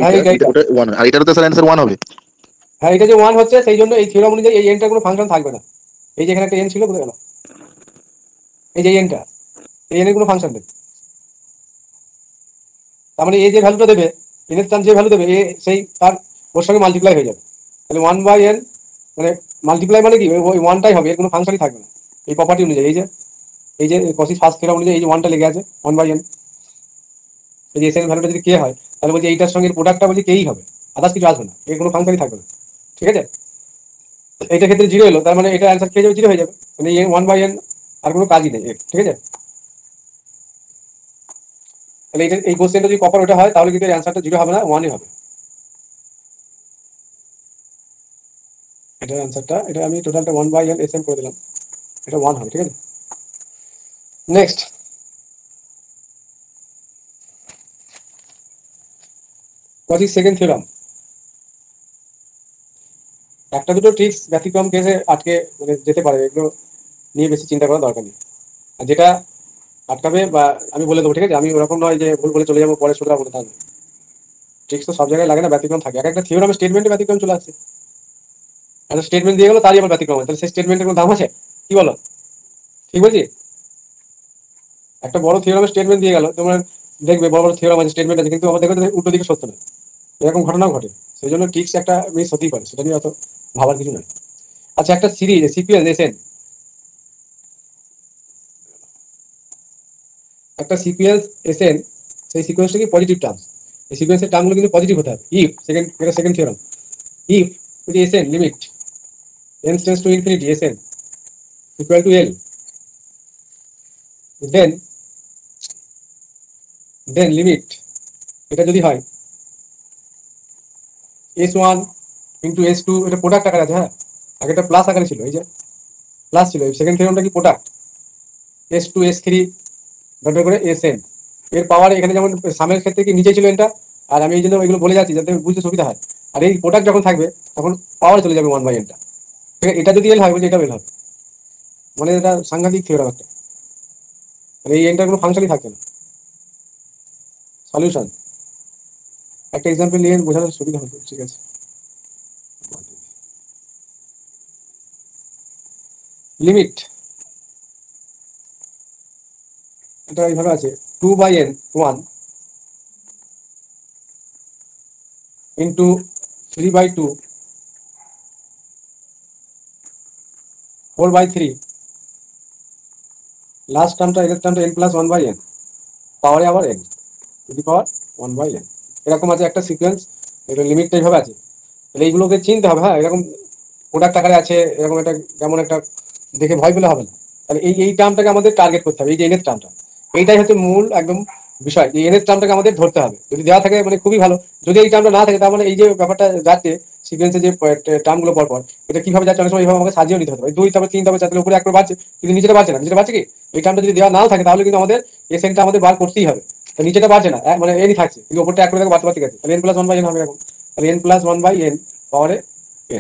হ্যাঁ, ওইটা এইটা এটা এইটা ওটা 1 হয়, আর এটারও তো স্যার অ্যান্সার 1 হবে। হ্যাঁ, এটা যে 1 হচ্ছে সেই জন্য এই থিওরাম অনুযায়ী এই এনটার কোনো ফাংশন থাকবে না। এই যে এখানে একটা এন ছিল বুঝে গেল, এই যে এনটা, এই এনের কোনো ফাংশন নেই। তার মানে এই যে ভ্যালুটা দেবে, এনের টার্ম যে ভ্যালু দেবে এ সেই তার ওর সঙ্গে মাল্টিপ্লাই হয়ে যাবে। তাহলে 1/n মানে মাল্টিপ্লাই মানে কি, ওই ওয়ানটাই হবে, এর কোনো ফাংশনই থাকবে না এই প্রপার্টি অনুযায়ী। এই যে কসি ফার্স্ট থিওরাম অনুযায়ী এই যে ওয়ানটা লেগে আছে 1/n, এই যে এসএন ভ্যালুটা যদি কে হয়, তাহলে বলছি এইটার সঙ্গে প্রোডাক্টটা বলছি কেই হবে, আদার্স কিছু আসবে না, এর কোনো ফাংশনই থাকবে না, ঠিক আছে। এইটার ক্ষেত্রে 0 এলো, তার মানে এটা অ্যান্সার কে যাবে, 0 হয়ে যাবে। মানে এই 1/n আর কোনো কাজই নেই এর, ঠিক আছে। তাহলে এটা এই কোশ্চেনটা যদি প্রপার ওটা হয় তাহলে কিন্তু অ্যান্সারটা 0 হবে না, 1ই হবে। এটা অ্যান্সারটা, এটা আমি টোটালটা 1/n এসএন করে দিলাম, এটা 1 হবে, ঠিক আছে। Next cosy second theorem. একটা দুটো ট্রিক্স ব্যতিক্রম কেসে আটকে মানে যেতে পারে, এগুলো নিয়ে বেশি চিন্তা করার দরকার নেই। আর যেটা আটকাবে বা আমি বলে দেবো, ঠিক আছে। আমি ওরকম নয় যে ভুল বলে চলে যাবো পরে শুধরা বলে থাকবে। ট্রিক্স তো সব জায়গায় লাগে না, ব্যতিক্রম থাকে। এক একটা থিওরামের স্টেটমেন্টে ব্যতিক্রম চলে আসছে, একটা স্টেটমেন্ট দিয়ে গেলো তারই আবার ব্যতিক্রম হয়, তাহলে সেই স্টেটমেন্টের কোনো দাম আছে? কি বলো, ঠিক বলছি? একটা বড় থিওরামের স্টেটমেন্ট দিয়ে গেল, তোমরা দেখবে বড় বড় থিওরাম আছে, স্টেটমেন্ট আছে, কিন্তু আমার দেখবে উল্টো দিকে সত্য নয়, এরকম ঘটনাও ঘটে। সেই জন্য ট্রিক্স একটা মিস হতেই পারে, সেটা নিয়ে অত ভাবার কিছু নয়। আচ্ছা, একটা সিরিজ সিকুয়েন্স এসএন, একটা সিকুয়েন্স এসএন, সেই সিকুয়েন্সটা কি পজিটিভ টার্ম, এই সিকুয়েন্সের টার্মগুলো কিন্তু পজিটিভ হতে হবে। ইফ সেকেন্ড, এটা সেকেন্ড থিওরাম, ইফ যদি s n limit n tends to infinity s n equal to l, then limit, এটা যদি হয় S1 ইন্টু S2, এটা প্রোডাক্ট আকারে আছে। হ্যাঁ, আগে এটা প্লাস আকারে ছিল, এই যে প্লাস ছিল, সেকেন্ড থিওরেমটা কি প্রোডাক্ট, S2 S3 ডট করে Sn এর পাওয়ার এখানে যেমন সামের ক্ষেত্রে কি নিচে ছিল এটা, আর আমি এই জন্য এগুলো বলে যাচ্ছি যাতে বুঝতে সুবিধা হয়। আর এই প্রোডাক্ট যখন থাকবে তখন পাওয়ার চলে যাবে 1/n-টা, ঠিক আছে? এটা যদি এল হয় বলছে এটা এল হবে, মানে এটা সাংঘাতিক থিওরেম একটা, মানে এই এনটার কোনো ফাংশনই থাকছে না। সলিউশন একটা এক্সাম্পল নিয়ে বোঝানোর সুবিধা হবে, ঠিক আছে? লিমিট এটা এইভাবে আছে, 2/n(1) ইন্টু 3/2 4/3, লাস্ট টার্মটা এর টার্মটা n+1/n, পাওয়ারে আবার n to the power 1/n, এরকম আছে একটা সিকোয়েন্স। এটা লিমিটটা এইভাবে আছে, তাহলে এইগুলোকে চিনতে হবে। হ্যাঁ, এরকম প্রোডাক্ট আকারে আছে, এরকম একটা কেমন একটা দেখে ভয় পেলে হবে না। তাহলে এই টার্মটাকে আমাদের টার্গেট করতে হবে, এই যে এনএস টার্মটা, এইটাই হচ্ছে মূল একদম বিষয়। এই এনএস টার্মটাকে আমাদের ধরতে হবে, যদি দেওয়া থাকে মানে খুবই ভালো, যদি এই টার্মটা না থাকে তার মানে এই যে ব্যাপারটা যাচ্ছে সিকোয়েন্সে যে টার্মগুলো পরপর, এটা কিভাবে যাচ্ছে অনেক সময় এইভাবে আমাকে সাজিয়ে নিতে হবে। 2, তারপর 3, তারপর 4, উপরে একবার বাড়ছে কিন্তু নিচেটা বাড়ছে না। নিচেটা বাড়ছে কি, এই টার্মটা যদি দেওয়া নাও থাকে তাহলে কিন্তু আমাদের এসএনটা আমাদের বার করতেই হবে। তো নিচেটা বাড়ছে না, মানে এনই থাকছে, কিন্তু উপরটা এক করে দেখো বাড়তে বাড়তে গেছে, তাহলে n+1/n হবে এরকম। তাহলে n+1/n পাওয়ারে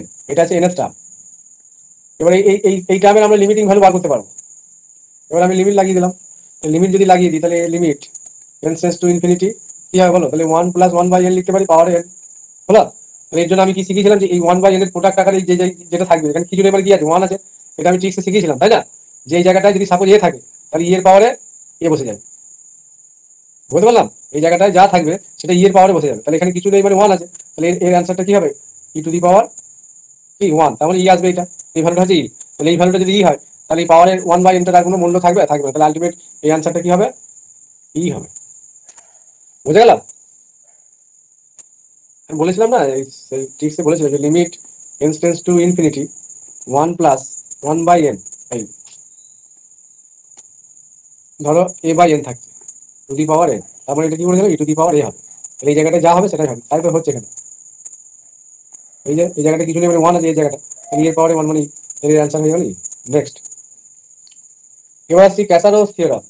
n, এটা হচ্ছে এনএস টার্ম। এবার এই টার্মের আমরা লিমিটিং ভ্যালু বার করতে পারবো। এবার আমি লিমিট লাগিয়ে দিলাম, লিমিট যদি লাগিয়ে দিই তাহলে limit n tends to infinity কি হবে বলো, তাহলে 1+1/n লিখতে পারি পাওয়ার n, হলো? তাহলে এর জন্য আমি কি শিখেছিলাম যে এই 1/n এর প্রোডাক্ট আকারে যেটা থাকবে, এখানে কিছু এবার কি আছে 1 আছে, এটা আমি ট্রিক্সে শিখিয়েছিলাম, তাই না? যে এই জায়গাটায় যদি সাপোজ এ থাকে তাহলে এর পাওয়ারে এ বসে যাবে, বুঝতে পারলাম? এই জায়গাটায় যা থাকবে সেটা এর পাওয়ারে বসে যাবে, তাহলে এখানে কিছু নেই মানে 1 আছে, তাহলে এর অ্যান্সারটা কি হবে, ই টু দি পাওয়ার কি 1, তার মানে ই আসবে, এটা এই ভ্যালুটা হচ্ছে ই। তাহলে এই ভ্যালুটা যদি ই হয় তাহলে এই পাওয়ারের 1/n তার কোনো মূল্য থাকবে থাকবে না, তাহলে আলটিমেট এই অ্যান্সারটা কি হবে, ই হবে। বুঝে গেল? আমি বলেছিলাম না, সেই ট্রিক্সে বলেছিলাম যে limit n tends to infinity 1+1/n, এই ধরো a/n থাকছে টু দি পাওয়ার n, তারপরে এটা কি বলেছিলাম ই টু দি পাওয়ার এ হবে, তাহলে এই জায়গাটা যা হবে সেটাই হবে, তাই তো হচ্ছে এখানে। এই যে এই জায়গাটা কিছু নেই মানে 1 আছে, এই জায়গাটা এর পাওয়ারে 1 মানে এর অ্যান্সার হয়ে গেল। নেক্সট, এবার আসছি ক্যাসারোস থিওরাম।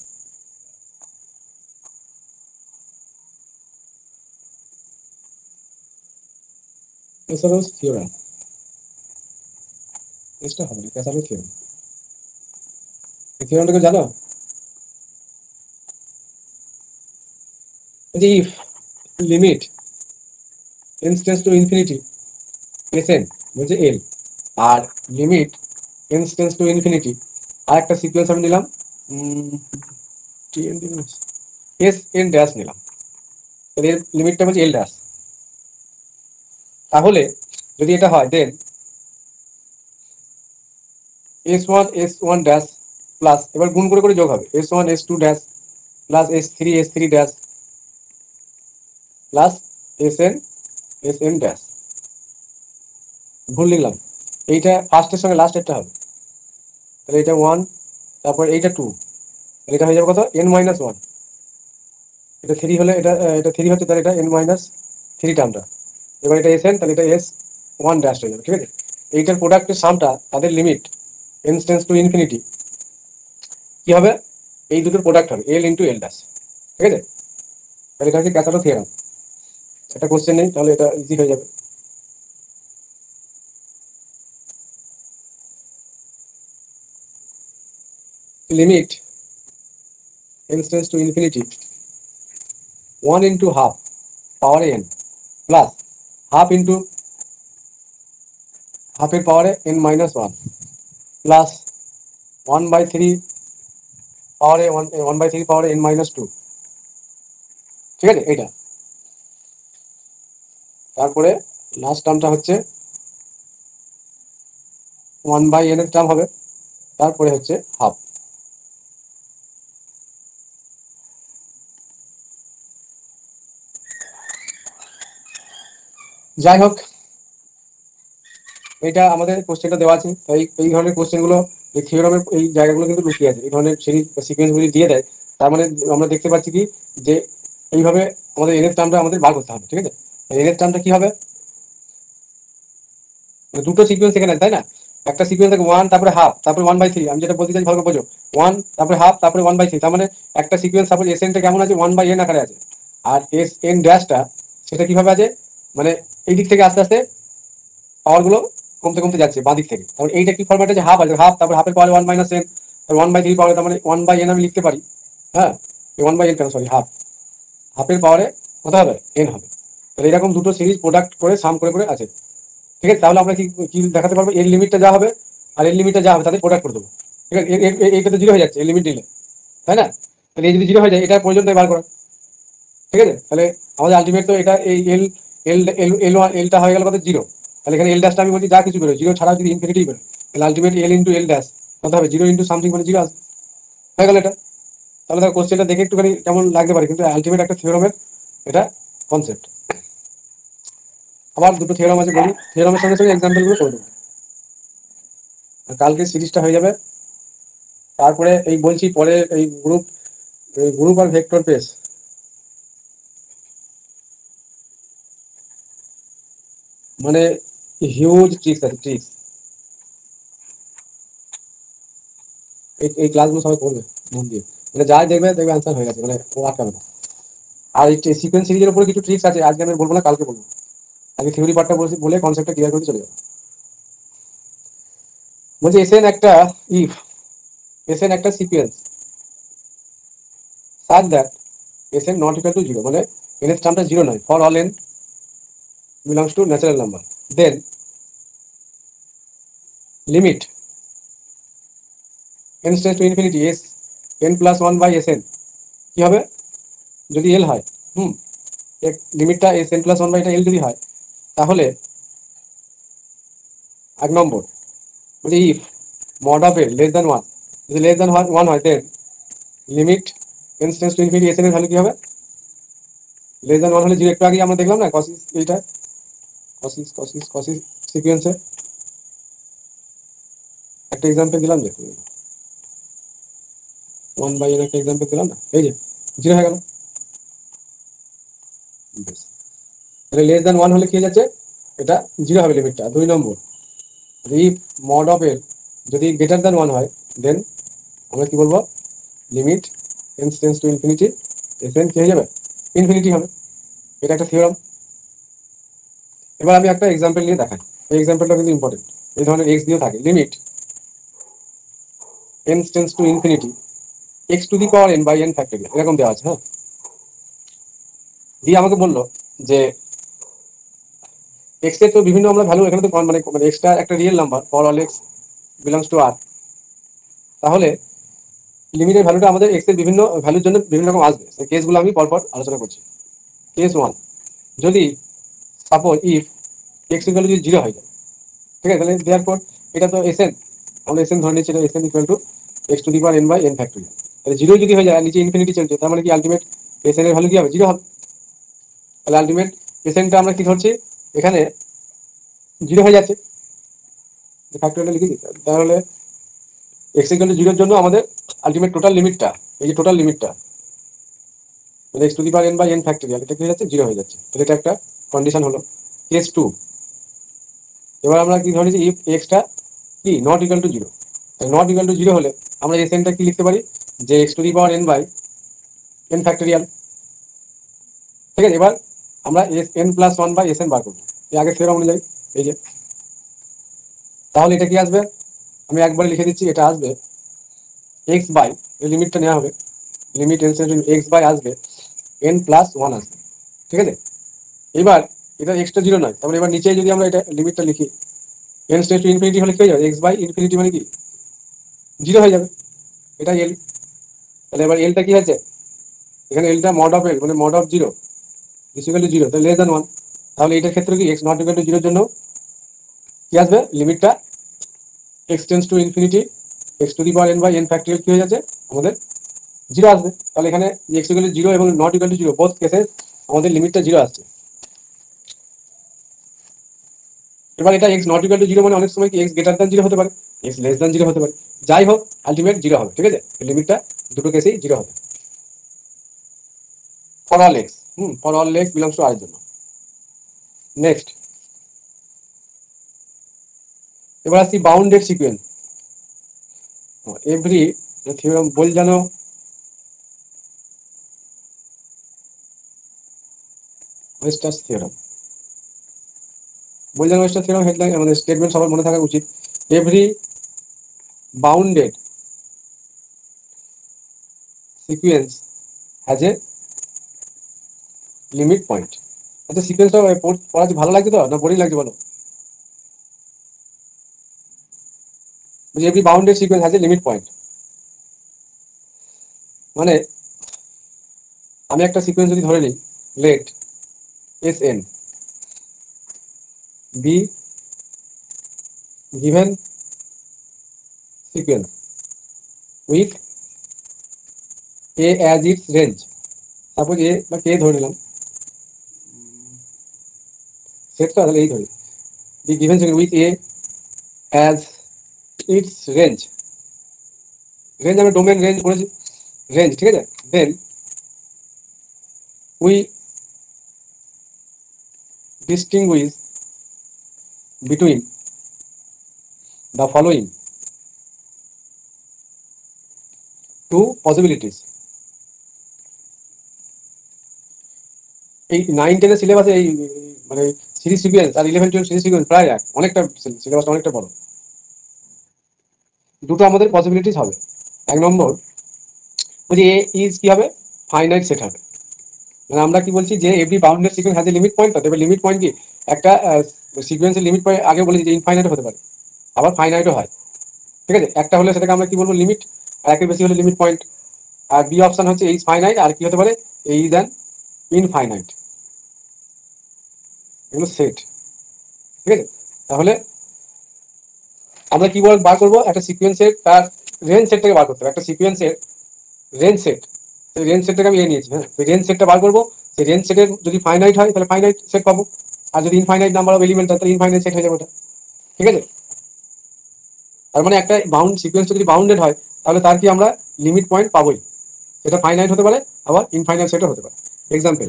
ক্যাসারোস থিওরাম চেষ্টা হবে না, ক্যাসারোস থিওরাম, এই থিওরামটাকে জানো? এই যে if limit n tends to infinity Sn বলছে l, আর limit n tends to infinity আর একটা সিকোয়েন্স আমি নিলাম, Sn ড্যাশ নিলাম, তাহলে এর লিমিটটা বলছে l ড্যাশ। তাহলে যদি এটা হয় দেন S1 ড্যাশ প্লাস, এবার গুণ করে করে যোগ হবে, S1 S2 dash plus S3 dash plus Sn dash. ভুল লিখলাম, এইটা ফার্স্টের সঙ্গে লাস্টেরটা হবে, তাহলে এটা 1, তারপর এইটা 2, এটা হয়ে যাবে কত n-1, এটা 3 হলে এটা 3 হচ্ছে, তাহলে এটা n-3 টার্মটা। এবার এটা Sn, তাহলে এটা S1 ড্যাশ হয়ে যাবে, ঠিক আছে? এইটার প্রোডাক্টের সামটা তাদের limit n tends to infinity কি হবে, এই দুটোর প্রোডাক্ট হবে l ইন্টু l ড্যাশ, ঠিক আছে? তাহলে এটা হচ্ছে ক্যাসারো থিওরাম। একটা কোশ্চেন নেই, তাহলে এটা ইজি হয়ে যাবে। Limit n tends to infinity 1 into half পাওয়ারে n প্লাস হাফ ইন্টু হাফের পাওয়ারে n-1 প্লাস 1/3 পাওয়ারে 1/3 পাওয়ারে n-2, ঠিক আছে? এইটা তারপরে লাস্ট টার্মটা হচ্ছে 1/n এর টার্ম হবে, তারপরে হচ্ছে হাফ। যাই হোক, এটা আমাদের কোশ্চেনটা দেওয়া আছে, এই ধরনের কোশ্চেনগুলো এই থিওরামের এই জায়গাগুলো কিন্তু লুকিয়ে আছে, এই ধরনের সিরিজ সিকোয়েন্স যদি দিয়ে দেয় তার মানে আমরা দেখতে পাচ্ছি কি যে এইভাবে আমাদের এনএস টার্মটা আমাদের বার করতে হবে, ঠিক আছে? এনএস টার্মটা কি হবে, মানে দুটো সিকোয়েন্স এখানে আছে, তাই না? একটা সিকোয়েন্স থাকে 1 তারপরে হাফ তারপরে 1/3, আমি যেটা বলতে চাই ভালো করে বোঝো, 1 তারপরে হাফ তারপরে 1/3, তার মানে একটা সিকোয়েন্স সাপোজ এস এনটা কেমন আছে 1/n আকারে আছে, আর এস এন ড্যাশটা সেটা কিভাবে আছে, মানে এই দিক থেকে আস্তে আস্তে পাওয়ার গুলো কমতে কমতে যাচ্ছে বাঁ দিক থেকে। তারপর এইটা কি ফরম্যাট আছে, হাফ আছে, হাফ তারপর হাফের পাওয়ার 1 - n, 1/3 পাওয়ার, তার মানে 1/n আমি লিখতে পারি। হ্যাঁ, 1/n কেন, সরি হাফ, হাফের পাওয়ারে কত হবে, n হবে। তাহলে এরকম দুটো সিরিজ প্রোডাক্ট করে সাম করে করে আছে, ঠিক আছে? তাহলে আমরা কি কি দেখাতে পারবো, এর লিমিটটা যা হবে আর এর লিমিটটা যা হবে তাদের প্রোডাক্ট করে দেবো, ঠিক আছে? এইটা তো জিরো হয়ে যাচ্ছে এর লিমিট দিলে, তাই না? তাহলে এই যদি জিরো হয়ে যায় এটা প্রয়োজন তাই বার করা, ঠিক আছে? তাহলে আমাদের আলটিমেট তো এটা এই এল এল এল এল এলটা হয়ে গেল কত, জিরো। তাহলে এখানে এল ড্যাশটা আমি বলছি যা কিছু বেরোয় জিরো ছাড়া যদি ইনফিনিটি বেরোয়, তাহলে ultimate L into L dash কত হবে, জিরো ইন্টু সামথিং মানে জিরো আসবে, হয়ে গেল এটা। তাহলে তার কোশ্চেনটা দেখে একটুখানি কেমন লাগতে পারে, কিন্তু আলটিমেট একটা থিওরামের এটা কনসেপ্ট। আবার দুটো থিওরাম আছে, বলি থিওরামের সঙ্গে সঙ্গে এক্সাম্পল গুলো করে দেবো, আর কালকে সিরিজটা হয়ে যাবে। তারপরে এই বলছি পরে এই গ্রুপ আর ভেক্টর পেস, মানে হিউজ ট্রিক্স আছে, ট্রিক্স। এই ক্লাসগুলো সবাই করবে মন দিয়ে, মানে যাই দেখবে দেখবে অ্যান্সার হয়ে গেছে, মানে ও আটকাবে না। আর এই সিকোয়েন্স সিরিজের উপরে কিছু ট্রিক্স আছে, আজকে আমি বলবো না, কালকে বলবো। আগে থিওরি পার্টটা বলে কনসেপ্টটা ক্লিয়ার করতে চলে যাবো। বলছি এসএন একটা ইফ এসএন একটা sequence such that Sn not equal to 0, মানে nth টার্মটা 0 নয়, for all n belongs to natural number, then limit n tends to infinity s n plus 1 by Sn কি হবে, যদি l হয়, লিমিটটা Sn plus 1 by এটা l যদি হয়, তাহলে 1 নম্বর বলছি if mod of l less than 1, যদি less than 1 হয়, then limit n tends to infinity Sn এর ভ্যালু কি হবে, less than 1 হলে 0, একটু আগে আমরা দেখলাম না কসিস, এইটা কসিস সিকোয়েন্সে একটা এক্সাম্পল দিলাম, যে 1/n একটা এক্সাম্পল দিলাম না, এই যে 0 হয়ে গেল। বেশ, তাহলে লেস দ্যান 1 হলে কি হয়ে যাচ্ছে, এটা 0 হবে লিমিটটা। 2 নম্বর, ইফ মড অফ এর যদি গ্রেটার দ্যান 1 হয়, দেন আমরা কি বলবো, limit n tends to infinity Sn কি হয়ে যাবে, ইনফিনিটি হবে। এটা একটা থিওরাম। এবার আমি একটা এক্সাম্পল নিয়ে দেখাই, এই এক্সাম্পলটা কিন্তু ইম্পর্টেন্ট। এই ধরনের এক্স দিয়ে থাকে, limit n tends to infinity x to the power n by n factorial, এরকম দেওয়া আছে। হ্যাঁ, দিয়ে আমাকে বললো যে এক্স এর তো বিভিন্ন আমরা ভ্যালু এখানে তো মানে এক্সটা একটা real number, for all x belongs to R, তাহলে লিমিটের ভ্যালুটা আমাদের এক্স এর বিভিন্ন ভ্যালুর জন্য বিভিন্ন রকম আসবে। সেই কেসগুলো আমি পরপর আলোচনা করছি। কেস 1, যদি সাপোজ ইফ এক্স ইকুয়াল যদি 0 হয়ে যায়, ঠিক আছে, তাহলে দেওয়ার পর এটা তো এসএন, আমরা এসএন ধরে নিচ্ছি, s n equal to x to the power n by n factorial. তাহলে 0 যদি হয়ে যায়, নিচে ইনফিনিটি চলছে, তার মানে কি আলটিমেট এসএন এর ভ্যালু কি হবে, 0 হবে। তাহলে আলটিমেট এসএনটা আমরা কি ধরছি, এখানে 0 হয়ে যাচ্ছে, ফ্যাক্টরিয়ালটা লিখে দিই। তাহলে এক্স ইকুয়াল টু 0 এর জন্য আমাদের আলটিমেট টোটাল লিমিটটা, এই যে টোটাল লিমিটটা মানে x to the power n by n factorial, এটা কি হয়ে যাচ্ছে, 0 হয়ে যাচ্ছে। তাহলে এটা একটা কন্ডিশন হলো। কেস 2, এবার আমরা কি ধরেছি, ইফ এক্সটা কি not equal to 0, not equal to 0 হলে আমরা এসএনটা কি লিখতে পারি, যে x to the power n by n factorial, ঠিক আছে? এবার আমরা S n plus 1 by S n বার করবো এই আগের থিওরাম অনুযায়ী, এই যে। তাহলে এটা কি আসবে, আমি একবার লিখে দিচ্ছি, এটা আসবে এক্স বাই, এই লিমিটটা নেওয়া হবে, লিমিট এন এক্স বাই আসবে n প্লাস 1 আসবে, ঠিক আছে? এবার এটা এক্সটা 0 নয়, তারপরে এবার নিচে যদি আমরা এটা লিমিটটা লিখি, n টেন্ডস টু ইনফিনিটি হলে কি হয়ে যাবে, এক্স বাই ইনফিনিটি মানে কি 0 হয়ে যাবে, এটা এল। তাহলে এবার এলটা কি আছে, এখানে এলটা মড অফ এল, মানে mod of 0 is equal to 0, তাহলে লেস দ্যান 1। তাহলে এটার ক্ষেত্রে কি এক্স নট ইকুয়াল টু 0 এর জন্য কি আসবে, লিমিটটা x tends to infinity x to the power n by n factorial কি হয়ে যাচ্ছে আমাদের, 0 আসবে। তাহলে এখানে এক্স ইকুয়াল টু 0 এবং নট ইকুয়াল টু 0 বোথ কেসে আমাদের লিমিটটা 0 আসছে। এবার এটা এক্স নট ইকুয়াল টু 0 মানে অনেক সময় কি এক্স গ্রেটার দ্যান 0 হতে পারে, এক্স লেস দ্যান 0 হতে পারে, যাই হোক আলটিমেট 0 হবে, ঠিক আছে? লিমিটটা দুটো কেসেই 0 হবে for all x, for all x belongs to R এর জন্য। নেক্সট, এবার আসছি bounded sequence. Every theorem Bolzano Weierstrass theorem, Bolzano Weierstrass theorem headline মানে স্টেটমেন্ট সবার মনে থাকা উচিত। Every bounded sequence has a limit point. আচ্ছা সিকোয়েন্সটা পড়া ভালো লাগছে তো না বোরিং লাগছে বলো? Every bounded sequence has a limit point মানে আমি একটা সিকোয়েন্স যদি ধরে নিই, let S n be given sequence with A as its range. Suppose A বা কে ধরে নিলাম, সেটটা তাহলে এই ধরি, be given sequence with A as its range. Range আমরা ডোমেন রেঞ্জ করেছি, রেঞ্জ ঠিক আছে। Then we distinguish between the following two possibilities. এই 9-10 সিলেবাসে এই মানে সিরিজ সিকোয়েন্স আর 11-12 সিরিজ সিকোয়েন্স প্রায় এক, অনেকটা সিলেবাসটা অনেকটা বড়। দুটো আমাদের পসিবিলিটিস হবে। এক নম্বর বলছি এ ইজ কি হবে, ফাইনাইট সেট হবে। মানে আমরা কি বলছি যে every bounded sequence has a limit point. তবে লিমিট পয়েন্ট কি একটা সিকোয়েন্সের লিমিট পয়েন্ট আগে বলেছি যে ইনফাইনাইট হতে পারে, আবার ফাইনাইটও হয়, ঠিক আছে। একটা হলে সেটাকে আমরা কি বলবো, লিমিট, আর একের বেশি হলে লিমিট পয়েন্ট। আর বি অপশন হচ্ছে এইজ ফাইনাইট, আর কি হতে পারে এইজ অ্যান্ড ইনফাইনাইট, এগুলো সেট, ঠিক আছে। তাহলে আমরা কি বার করবো, একটা সিকোয়েন্সের তার রেঞ্জ সেটটাকে বার করতে হবে। একটা সিকোয়েন্সের রেঞ্জ সেট, সেই রেঞ্জ সেটটাকে আমি নিয়েছি, হ্যাঁ সেই রেঞ্জ সেটটা বার করবো। সেই রেঞ্জ সেটের যদি ফাইনাইট হয় তাহলে ফাইনাইট সেট পাবো, আর যদি ইনফাইনাইট নাম্বার অফ এলিমেন্ট হয় তাহলে ইনফাইনাইট সেট হয়ে যাবে ওটা, ঠিক আছে। তার মানে একটা সিকোয়েন্স যদি বাউন্ডেড হয় তাহলে তার কি আমরা লিমিট পয়েন্ট পাবোই, সেটা ফাইনাইট হতে পারে আবার ইনফাইনাইট সেটও হতে পারে। Example,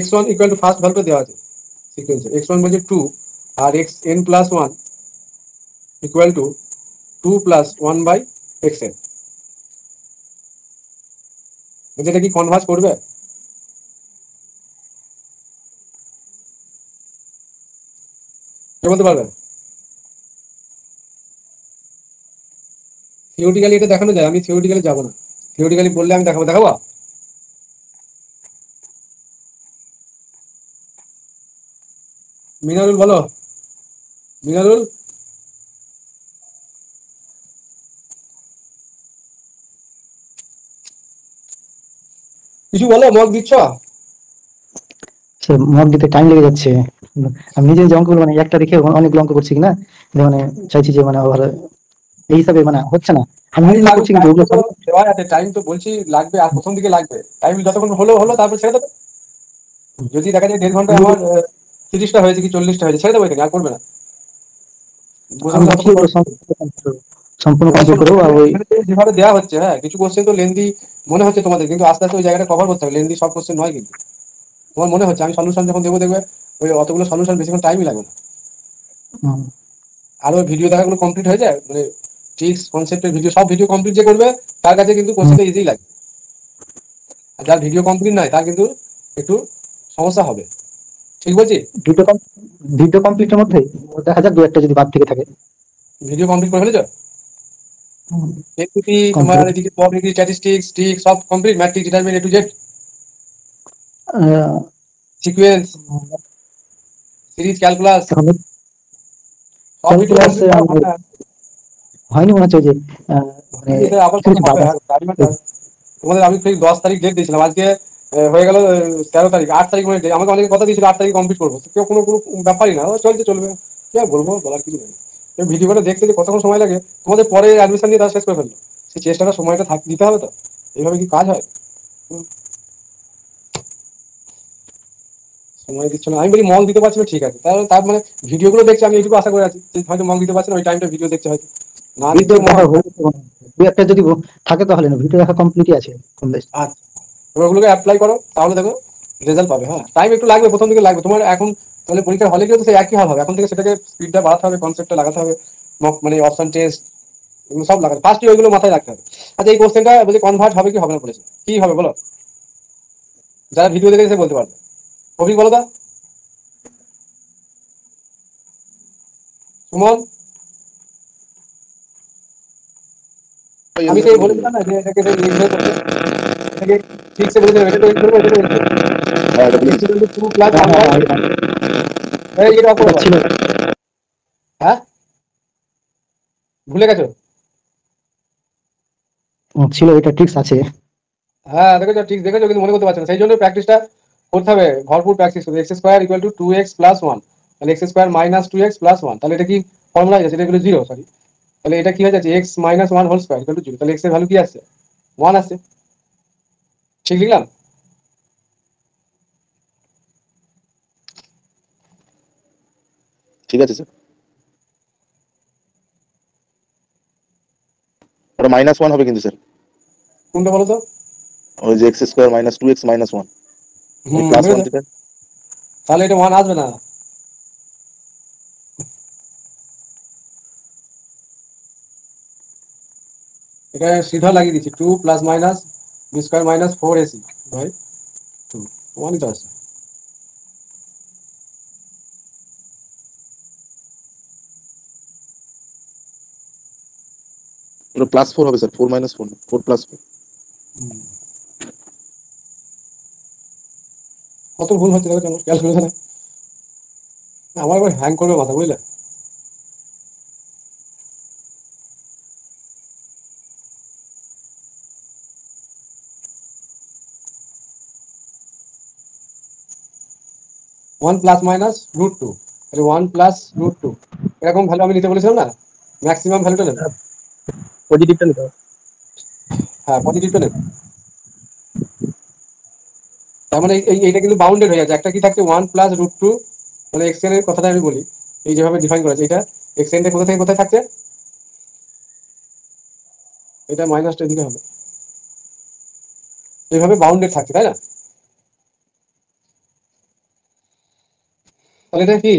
x1 equal to first ভ্যালুটা দেওয়া আছে সিকোয়েন্সে, x1 বলছে 2 আর xn plus 1 equal to 2 plus 1 by xn। বলছে এটা কি কনভার্জ করবে? কে বলতে পারবে? থিওরিটিক্যালি এটা দেখানো যায়, আমি থিওরিটিক্যালি যাবো না, থিওরিটিক্যালি বললে আমি দেখাবো। মিনারুল বলো, মিনারুল কিছু বলো, মগ দিচ্ছ? সে মক দিতে টাইম লেগে যাচ্ছে। আমি নিজে যে অঙ্কগুলো মানে একটা দেখে অনেকগুলো অঙ্ক করছি কিনা, যে মানে চাইছি যে মানে ওভার এই হিসাবে মানে হচ্ছে না। আমি নিজে করছি কিন্তু ওগুলো দেওয়া আছে টাইম, তো বলছি লাগবে, আর প্রথম দিকে লাগবে টাইম, যতক্ষণ হলো তারপর ছেড়ে দেবে। যদি দেখা যায় 1.5 ঘন্টায় আমার 30টা হয়েছে কি 40টা হয়েছে, ছেড়ে দেবো, এখানে আর করবে না। বসে আমি বসে ভাবছি অতক্ষণ ওগুলো সম্পূর্ণ এবার কমপ্লিট শোনো, করবো। আর ওই যেভাবে দেওয়া হচ্ছে, হ্যাঁ কিছু কোশ্চেন তো লেন্দি মনে হচ্ছে তোমাদের, কিন্তু আস্তে আস্তে ওই জায়গাটা কভার করতে হবে। লেন্দি সব কোশ্চেন নয় কিন্তু, তোমার মনে হচ্ছে আমি সলিউশন যখন দেবো দেখবে ওই অতগুলো সলিউশন বেশিক্ষণ টাইমই লাগবে না। আর ওই ভিডিও দেখাগুলো কমপ্লিট হয়ে যায়, মানে ট্রিক্স কনসেপ্টের ভিডিও, সব ভিডিও কমপ্লিট যে করবে তার কাছে কিন্তু কোশ্চেনটা ইজিই লাগে। আর যার ভিডিও কমপ্লিট নয় তার কিন্তু একটু সমস্যা হবে, ঠিক বলছি? ভিডিও কমপ্লিটের মধ্যে দেখা যাক দু একটা যদি বাদ থেকে থাকে। ভিডিও কমপ্লিট করে ফেলেছো? এসিপি তোমার কমপ্লিট এদিকে প্রবাবিলিটি, স্ট্যাটিস্টিক্স, ট্রিক সব complete, matrix, determinant, A to Z, sequence, series, calculus, সব ভিডিও ক্যালকুলাস কমপ্লিট করা হয় না। হয়নি মনে হচ্ছে যে মানে এটা আবার কিছু কোনো কিছু বাদ হবে, আছে। তোমাদের আমি ঠিক 10 তারিখ ডেট দিয়েছিলাম, আজকে হয়ে গেল 13 তারিখ, 8 তারিখ মানে আমাকে অনেকে কথা দিয়েছিল 8 তারিখ কমপ্লিট করবো, তো কেউ কোনো কোনো ব্যাপারই না, ও চলবে, কি আর বলবো, বলার কিছু নেই। ভিডিওটা দেখতে যে কতক্ষণ সময় লাগে, তোমাদের পরে অ্যাডমিশন নিয়ে তারা শেষ করে ফেললো, সেই চেষ্টাটা সময়টা দিতে হবে তো, এইভাবে কি কাজ হয়? সময় দিচ্ছ না, আমি বলি মল দিতে পারছি না, ঠিক আছে, তার মানে ভিডিওগুলো দেখছি, আমি এইটুকু আশা করে আছি যে হয়তো মল দিতে পারছি না, ওই টাইমটা ভিডিও দেখছে হয়তো, না ভিডিও দেখছে দেখা মহা। হয়ে গেছে মনে হয়। দু একটা যদি থাকে তাহলে না, ভিডিও দেখা কমপ্লিটই আছে কম বেশ। আচ্ছা, এবার ওগুলোকে অ্যাপ্লাই করো তাহলে দেখো রেজাল্ট পাবে। হ্যাঁ, টাইম একটু লাগবে, প্রথম দিকে লাগবে তোমার। এখন তাহলে পরীক্ষার হলে গিয়ে তো সেই একই হাল হবে, এখন থেকে সেটাকে স্পিডটা বাড়াতে হবে, কনসেপ্টটা লাগাতে হবে, মানে অপশন টেস্ট এগুলো সব লাগাতে ফার্স্টে ওইগুলো মাথায় রাখতে হবে। আচ্ছা, এই কোশ্চেনটা বলছি কনভার্ট হবে কি হবে না বলেছে, কি হবে বলো? যারা ভিডিও দেখে সে বলতে পারবে। অভিক বলো তো, সুমন। আমি তো বলেছিলাম না যে এটাকে লিখবে করতে, এটাকে ঠিকসে বলেছিলাম, এটা তো এই করবো, এটা তো এই করবো। হ্যাঁ, এটা বলেছি। 2 প্লাস হ্যাঁ 1 হ্যাঁ বাই, হ্যাঁ, এই এটা এটা করবো। ছিল। হ্যাঁ, ভুলে গেছো? ছিল, এটা ট্রিক্স আছে। হ্যাঁ দেখেছো, ঠিক দেখেছো, কিন্তু মনে করতে পারছো না, সেই জন্য প্র্যাকটিসটা করতে হবে, ভরপুর প্র্যাকটিস করতে। X square equal two 2x plus 1, তাহলে x square minus 2x plus 1, তাহলে এটা কি ফর্মুলা হয়ে যাচ্ছে, এটা এগুলো জিরো, সরি। তাহলে এটা কি হয়ে যাচ্ছে, x minus 1 whole square equal to 0, তাহলে এক্স এর ভ্যালু কি আসছে, 1 আসছে। ঠিক লিখলাম? ঠিক আছে স্যার, ওটা -1 হবে কিন্তু স্যার, কোনটা বলো তো? ওই যে x² - 2x - 1, ওই প্লাস 1 দেখেছো, থেকে। তাহলে এটা 1 আসবে না। এটা সিধা লাগিয়ে দিচ্ছি, 2 plus minus b square minus 4ac by 2, 1ই তো আসছে। ওটা +4 হবে স্যার, 4 - 4 4 + 4। কত ভুল হচ্ছে দেখো, চলো ক্যালকুলেশনে আমার এবার হ্যাং করবে মাথা, বুঝলে? ওয়ান প্লাস মাইনাস √2, তাহলে 1 প্লাস √2 এরকম ভ্যালু আমি নিতে বলেছিলাম না, ম্যাক্সিমাম ভ্যালুটা নেবে। পজিটিভটা নিতে হবে। হ্যাঁ, পজিটিভটা নেবে। তার মানে এইটা কিন্তু বাউন্ডেড হয়ে যাচ্ছে, একটা কি থাকছে 1 প্লাস √2, মানে এক্স এর কথাটা আমি বলি, এই যেভাবে ডিফাইন করা আছে, এটা এক্স এনটা কোথা থেকে কোথায় থাকছে, এটা মাইনাসটা এদিকে হবে, এইভাবে বাউন্ডেড থাকছে, তাই না? তাহলে এটা কি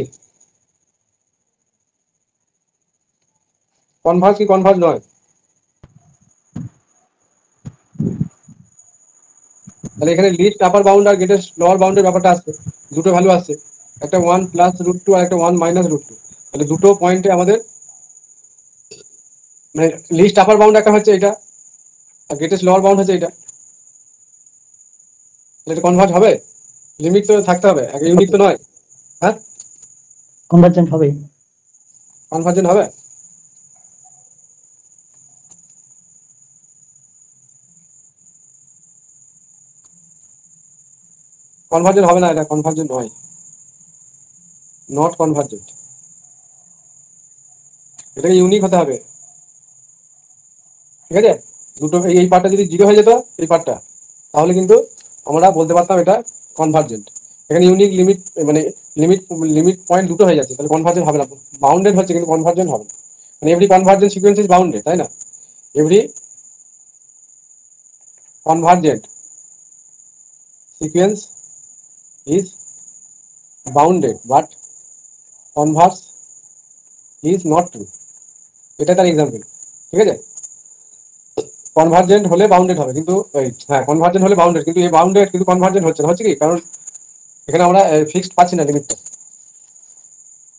কনভার্জ কি কনভার্জ নয়? তাহলে এখানে লিস্ট আপার বাউন্ড আর গ্রেটেস্ট লোয়ার বাউন্ডের ব্যাপারটা আসছে, দুটো ভ্যালু আসছে, একটা 1 প্লাস √2 আর একটা 1 মাইনাস √2, তাহলে দুটো পয়েন্টে আমাদের মানে লিস্ট আপার বাউন্ড একটা হচ্ছে এটা, আর গ্রেটেস্ট লোয়ার বাউন্ড হচ্ছে এটা, তাহলে এটা কনভার্জ হবে? লিমিট তো থাকতে হবে, একটা ইউনিক তো নয়। হ্যাঁ, কনভার্জেন্ট হবে। কনভার্জেন্ট হবে। কনভার্জেন্ট হবে না, এটা কনভার্জেন্ট নয়, নট কনভার্জেন্ট, এটাকে ইউনিক হতে হবে। ঠিক আছে, দুটো এই পার্টটা যদি জিরো হয়ে যেত, এই পার্টটা, তাহলে কিন্তু আমরা বলতে পারতাম এটা কনভার্জেন্ট। এখানে ইউনিক লিমিট, মানে লিমিট লিমিট পয়েন্ট দুটো হয়ে যাচ্ছে, তাহলে কনভার্জেন্ট হবে না, বাউন্ডেড হচ্ছে কিন্তু কনভার্জেন্ট হবে না। মানে every convergent sequence is bounded, তাই না? Every convergent sequence is bounded but converse is not true, এটা তার এক্সাম্পল। ঠিক আছে, কনভার্জেন্ট হলে বাউন্ডেড হবে, কিন্তু হ্যাঁ কনভার্জেন্ট হলে বাউন্ডেড, কিন্তু এই বাউন্ডেড কিন্তু কনভার্জেন্ট হচ্ছে না, হচ্ছে কি কারণ এখানে আমরা ফিক্সড পাচ্ছি না লিমিটটা,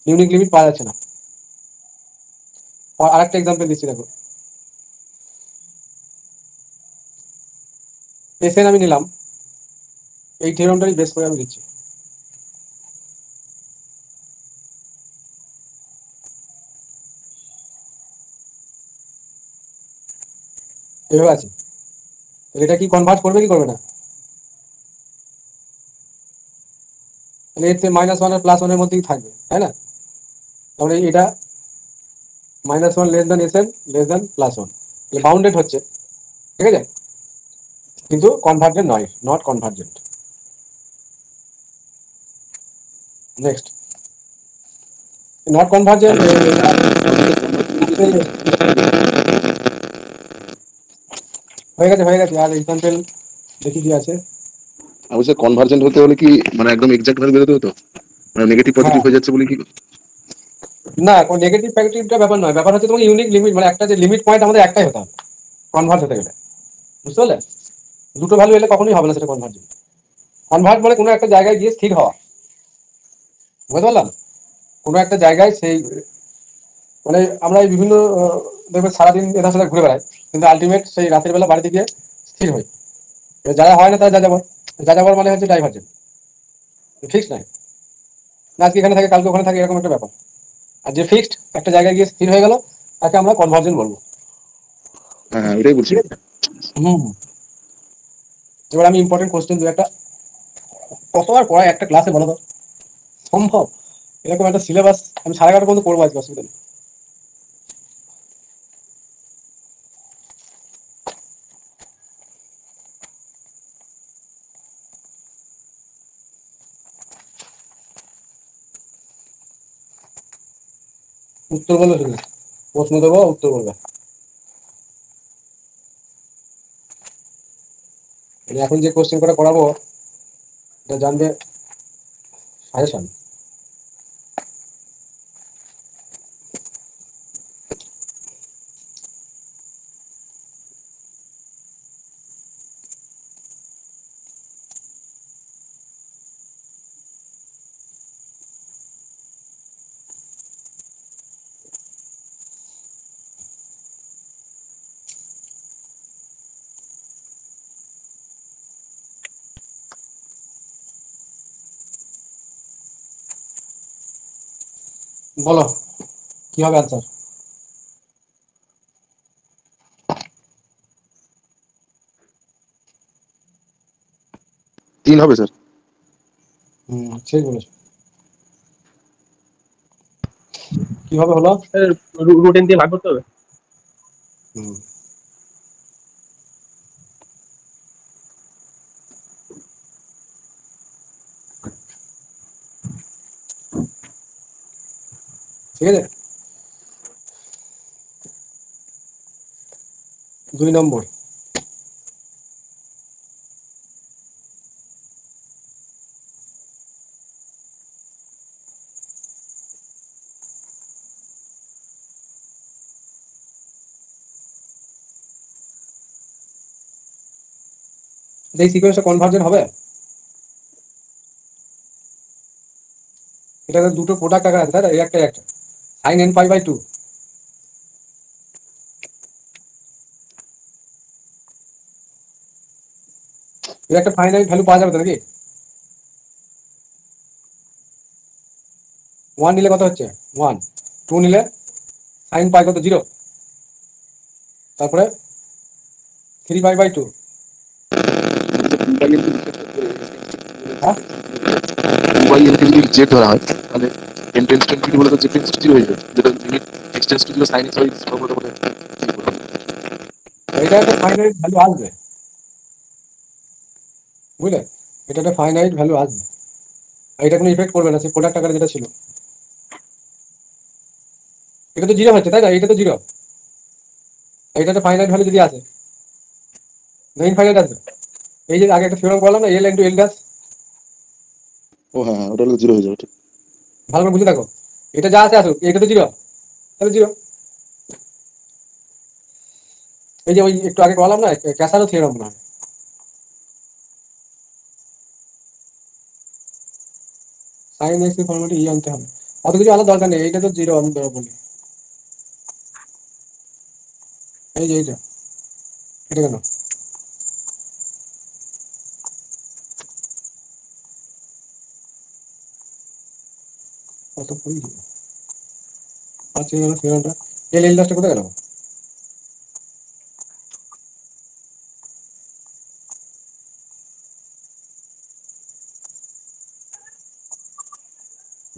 ইউনিক লিমিট পাওয়া যাচ্ছে না। আর একটা এক্সাম্পল দিচ্ছি দেখো, এসএন আমি নিলাম, এই থিওরেমটাই বেস করে আমি দিচ্ছি। এভাবে আছে, তাহলে এটা কি কনভার্ট করবে কি করবে না? তাহলে এর -1 আর +1 মধ্যেই থাকবে, তাই না? তাহলে এটা -1 less than s n less than +1, তাহলে বাউন্ডেড হচ্ছে। ঠিক আছে, কিন্তু কনভার্জেন্ট নয়, not convergent. Next, not convergent হয়ে গেছে, হয়ে গেছে। আর এক্সাম্পল দেখি কি আছে, অবশ্যই কনভার্জেন্ট হতে হলে কি মানে একদম এক্সাক্ট ভাবে বেরোতে হতো, মানে নেগেটিভ পজিটিভ হ্যাঁ, হয়ে যাচ্ছে বলে কি? না কোন নেগেটিভ পজিটিভটা ব্যাপার নয়, ব্যাপার হচ্ছে তোমার ইউনিক লিমিট, মানে একটা যে লিমিট পয়েন্ট আমাদের একটাই হতে হবে কনভার্ট হতে গেলে, বুঝতে পারলে? দুটো ভ্যালু এলে কখনোই হবে না সেটা কনভার্ট। কনভার্ট মানে কোনো একটা জায়গায় গিয়ে স্থির হওয়া, বুঝতে পারলাম? কোনো একটা জায়গায় সেই মানে আমরা এই বিভিন্ন দেখবে সারাদিন এদের সাথে ঘুরে বেড়াই, কিন্তু আলটিমেট সেই রাতের বেলা বাড়িতে গিয়ে স্থির হই। এবার যারা হয় না তারা যা যাবার, যা যাবার মানে হচ্ছে ডাইভার্জেন্ট, ফিক্সড নয়, না আজকে এখানে থাকে কালকে ওখানে থাকে এরকম একটা ব্যাপার। আর যে ফিক্সড একটা জায়গায় গিয়ে স্থির হয়ে গেল তাকে আমরা কনভার্জেন্ট বলবো। হ্যাঁ হ্যাঁ, ওটাই বলছি। ঠিক আছে। হুম। এবার আমি ইম্পর্টেন্ট কোশ্চেন দু একটা, কতবার পড়ায় একটা ক্লাসে বলো তো, সম্ভব? এরকম একটা সিলেবাস আমি 11:30 পর্যন্ত পড়বো আজকে, অসুবিধা নেই। উত্তর বলবে শুধু, প্রশ্ন দেবো উত্তর বলবে। মানে এখন যে কোশ্চেন করে করাবো এটা জানবে সাজেশন। বলো কি হবে আনসার? 3 হবে স্যার। ঠিক বলেছো। কিভাবে হলো? রুট এন দিয়ে ভাগ করতে হবে। হুম, ঠিক আছে। 2 নম্বর, এই সিকোয়েন্সটা কনভার্জেন্ট হবে? এটা দুটো প্রোডাক্ট আকার আছে তাই না, এই একটা একটা sine n pi by two, এর একটা ফাইনাইট ভ্যালু পাওয়া যাবে তো নাকি? 1 নিলে কত হচ্ছে 1, 2 নিলে সাইন পাই কত 0, তারপরে 3 পাই বাই 2। হ্যাঁ, 2/n কে যদি জেড ধরা হয় তাহলে n টেন্স টু ইনফিনিটি বলে তো জেড টেন্স টু 0 হয়ে যাবে, যেটা limit x tends to 0 sin x by বলে বলে। এটা একটা ফাইনাইট ভ্যালু আসবে, বুঝলে? এটা একটা ফাইনাইট ভ্যালু আসবে, আর এটা কোনো ইফেক্ট করবে না সেই প্রোডাক্ট আকারে যেটা ছিল। এটা তো 0 হচ্ছে তাই না, এটা তো 0, এটা একটা ফাইনাইট ভ্যালু যদি আসে ইনফাইনাইট আসবে। এই যে আগে একটা থিওরেম করলাম না, এল ইনটু এল ড্যাশ, ও হ্যাঁ হ্যাঁ, ওটা হলে 0 হয়ে যাবে, ঠিক। ভালো করে বুঝে দেখো, এটা যা আছে আসুক, এটা তো 0, তাহলে 0। এই যে ওই একটু আগে বললাম না ক্যাসারো থিওরেম না, সাইন এক্স এর ফর্মেটে আনতে হবে, অত কিছু আলাদা দরকার নেই, এইটা তো 0 আমি ধরে বলি। এই যে এইটা, এটা কেন কত করি আচ্ছা গেল থিওরেমটা, এল এল ড্যাশটা কোথায় গেল?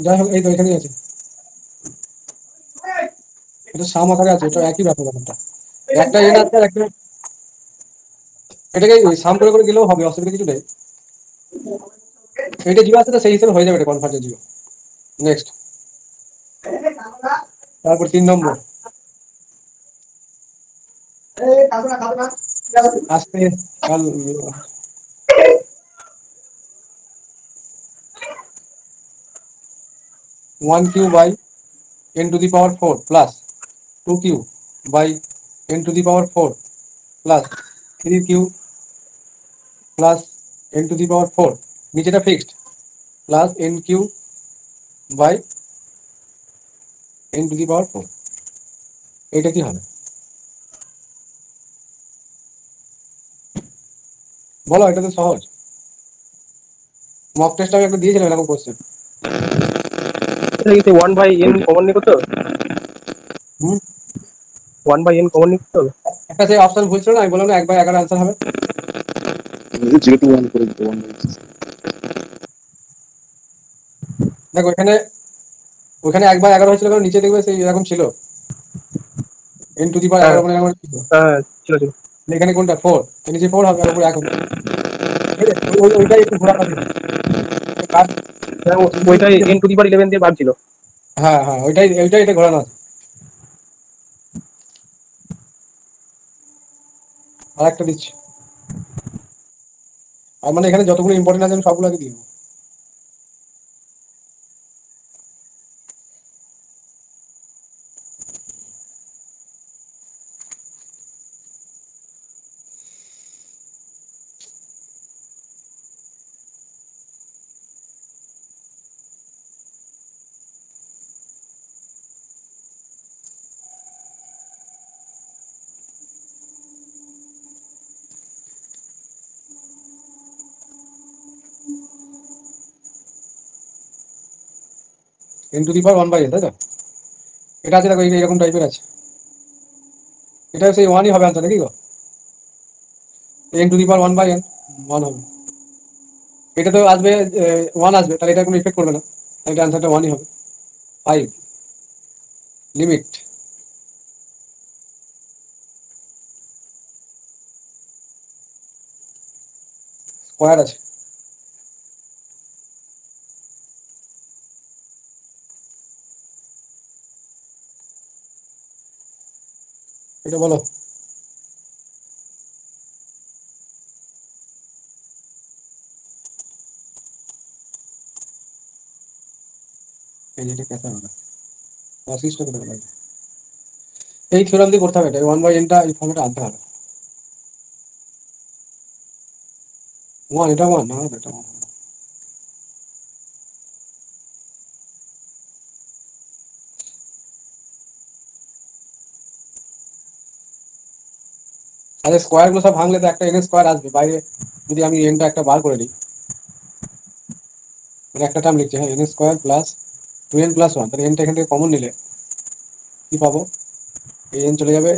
যাই হোক এই তো এখানেই আছে, এটা সাম আকারে আছে, এটা একই ব্যাপার ব্যাপারটা, একটা এন আছে আর একটা, এটাকে সাম করে করে গেলেও হবে, অসুবিধা কিছু নেই। এটা 0 আছে তো সেই হিসেবে হয়ে যাবে, এটা কনভার্জেন্ট 0। নেক্সট, তারপর 3 নম্বর, আজকে কাল 1 Q by n to the power 4 plus 2 Q by n to the power 4 plus 3 Q plus n to the power 4, নিচেটা fixed, plus n Q by n to the power 4। এটা কি হবে বলো? এটা তো সহজ, মক টেস্ট আমি একটা দিয়েছিলাম এরকম কোশ্চেন। এটা কি 1/n কমন নিয়ে করতে হবে? হুম, 1/n কমন নিয়ে করতে হবে? একটা যে অপশন ভুল ছিল না, আমি বললাম না 1/11 আনসার হবে। 0 to 1 করে দিতে 1 by দেখো এখানে, ওখানে 1/11 হয়েছিল কারণ নিচে দেখবে সেই এরকম ছিল, n টু দি পাওয়ার হ্যাঁ 11 মানে এরকম ছিল। হ্যাঁ ছিল ছিল। এখানে কোনটা 4, নিচে 4 হবে আর উপরে 1 হবে, ঠিক আছে? ওইটাই একটু ঘোরানো ছিল। হ্যাঁ, ওইটাই n⁻11 দিয়ে বাড়ছিল। হ্যাঁ হ্যাঁ, ওইটাই এটা ঘোরানো আছে। আর একটা দিচ্ছি, আর মানে এখানে যতগুলো ইম্পর্টেন্ট আছে আমি সবগুলো আগে দিয়ে দেবো। n to the power 1/n, তাই তো? এটা আছে দেখো, এরকম টাইপের আছে, এটা সেই 1ই হবে আনসার, নাকি গো? n to the power 1/n 1 হবে। এটা তো আসবে 1 আসবে, তাহলে এটা কোনো ইফেক্ট করবে না, তাহলে এটা আনসারটা 1ই হবে। 5 লিমিট স্কোয়ার আছে, এটা বলো। এই যেটা কেসা হবে, অশিষ্ট করে দেবে, এই থিওরাম দিয়ে করতে হবে, এটা 1/nটা এই ফর্মেটে আনতে হবে। 1, এটা 1 না, এটা 1। আচ্ছা, স্কোয়ার গুলো সব ভাঙলে তো একটা n স্কোয়ার আসবে বাইরে, যদি আমি nটা একটা বার করে নিই, মানে একটা টার্ম লিখছি, হ্যাঁ, n square plus 2n plus 1, তাহলে nটা এখান থেকে কমন নিলে কি পাবো? এই n চলে যাবে,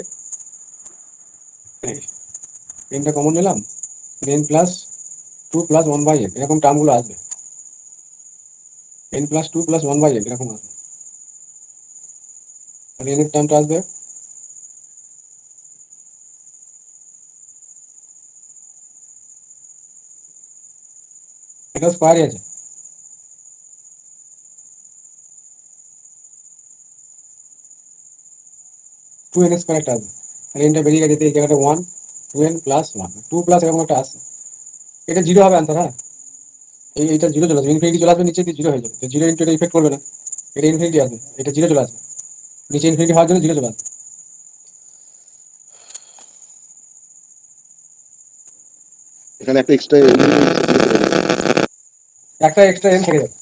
nটা কমন নিলাম, n প্লাস 2 প্লাস 1/n, এরকম টার্মগুলো আসবে, n প্লাস 2 প্লাস 1/n এরকম আসবে, তাহলে n এর টার্মটা আসবে এটা স্কোয়ারই আছে, 2n স্কোয়ার একটা আসবে, তাহলে nটা বেরিয়ে গেছে, এই জায়গাটা 1, 2n প্লাস 1, 2 প্লাস এরকম একটা আসছে, এটা 0 হবে আনসার। হ্যাঁ, এইটা 0 চলে আসবে, ইনফিনিটি চলে আসবে, নিচে দিয়ে 0 হয়ে যাবে, 0 ইন্টু এটা ইফেক্ট করবে না, এটা ইনফিনিটি আসবে, এটা 0 চলে আসবে, নিচে ইনফিনিটি হওয়ার জন্য 0 চলে আসবে। এখানে একটা এক্সট্রা একটা এক্সট্রা n থেকে যাবে,